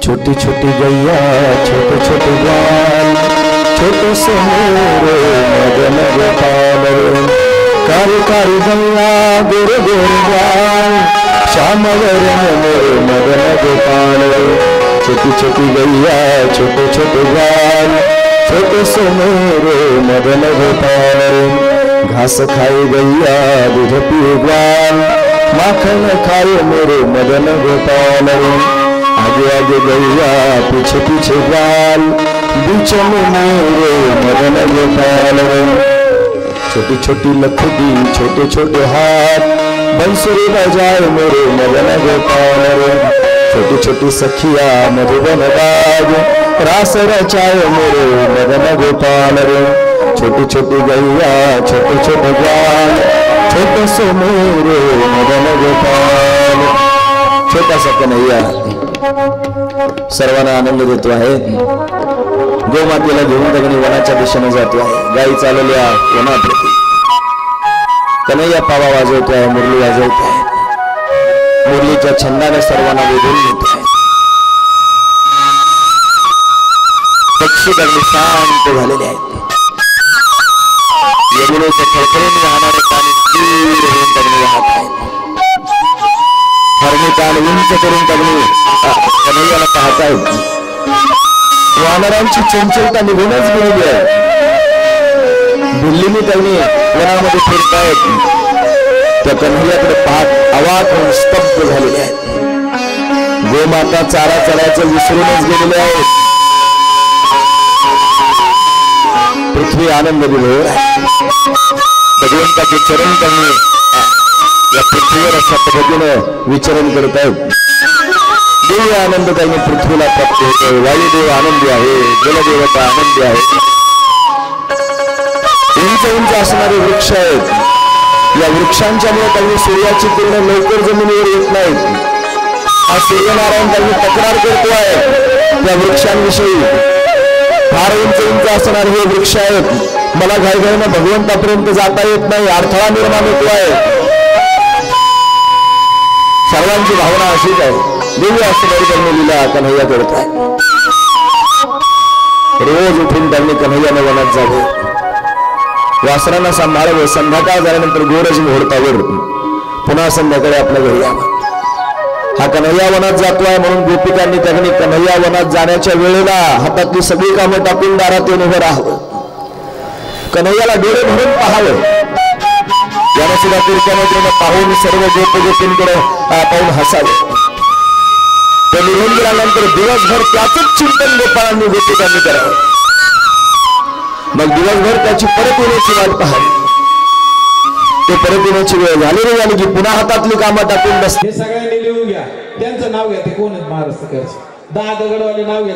छोटी छोटी गैया छोटे छोटे ग्वाल, छोटे से मोरे मदन गोपाल, कारी कारी गैया गोरे गोरे ग्वाल, श्याम वरण मोरे मदन गोपाल, छोटी छोटी गैया छोटे छोटे ग्वाल, छोटे से मोरे मदन गोपाल, घास खाए गैया दूध पिए ग्वाल, माखन खाए मोरे मदन गोपाल, आगे आगे गैया पीछे पीछे ग्वाल, बीच में मोरे मदन गोपाल, छोटी छोटी लखुदी छोटे छोटे हाथ, बंसुरी बजाए मोरे मदन गोपाल, छोटी छोटी सखिया मधुबन बाज, रास रचाए मोरे मदन गोपाल, छोटी छोटी गैया छोटे छोटे ग्वाल, छोटे से मोरे मदन गोपाल. छोटासा कन्हैया सर्वांना आनंद देतो आहे. गोमातेला घेऊन त्यांनी वनाच्या दिशेने जातो आहे. गायी चालवल्या वनाप्रती. कन्हैया पावा वाजवतो आहे, मुरली वाजवतो आहे. मुरलीच्या छंदाने सर्वांना वेधून घेतो आहे. पक्षी त्यांनी शांत झालेले आहेत. यमुनेच्या खळखळून वाहणारे पाणी स्थिर होऊन त्यांनी वाहत आहेत. हरणी कान उंच करून त्यांनी कन्हैयाला पाहतायत. वानरांची चंचलता निघूनच गेलेली आहे. दिल्लीने त्यांनी वनामध्ये फिरतायत. त्या कन्हैयाकडे पाहत अवाक होऊन स्तब्ध झालेले आहेत. गोमाता चारा चढायचं विसरूनच गेलेले आहेत. पृथ्वी आनंद विभोर आहे. भगवंताचे चरण त्यांनी या पृथ्वीवर अशा पद्धतीनं विचरण करत आहेत. देव आनंद त्यांनी पृथ्वीला प्राप्त होतोय. वायुदेव आनंदी आहे, जलदेवता आनंदी आहे. उंच उंच असणारे वृक्ष आहेत. या वृक्षांच्यामुळे त्यांनी सूर्याची किरण लवकर जमिनीवर येत नाहीत. हा सूर्यनारायण त्यांनी तक्रार करतोय त्या वृक्षांविषयी. फार उंच उंच असणारे हे वृक्ष आहेत. मला घाईघाईनं भगवंतापर्यंत जाता येत नाही, अडथळा निर्माण होतो आहे. सर्वांची भावना अशीच आहे. दिव्य असणारी त्यांनी लीला कन्हैया करत आहे. रोज उठून त्यांनी कन्हैयाने वनात जावे, वासरांना सांभाळावं. संध्याकाळ झाल्यानंतर गोरज मुहूर्तावर पुन्हा संध्याकाळी आपल्या घरी यावं. हा कन्हैया वनात जातोय म्हणून गोपिकांनी त्यांनी कन्हैया वनात जाण्याच्या वेळेला हातातली सगळी कामं टाकून दारात येऊन उभं राहावं. कन्हैयाला डोळे भरून पाहावं. यानं सुद्धा कीर्तनाकडे पाहून सर्व गोपींकडे पाहून हसावं. ते निघून गेल्यानंतर दिवसभर त्याचंच चिंतन गोपाळांनी गोपिकांनी करावं. मग दिवसभर त्याची परत येण्याची वाट पाहावी. ते परत येण्याची वेळ झालेली झाली की पुन्हा हातातली कामं टाकून बसते. हे सगळ्यांनी लिहून घ्या. त्यांचं नाव घ्या. ते कोण आहेत महाराष्ट्राचे? 10 दगडवाले नाव घ्या.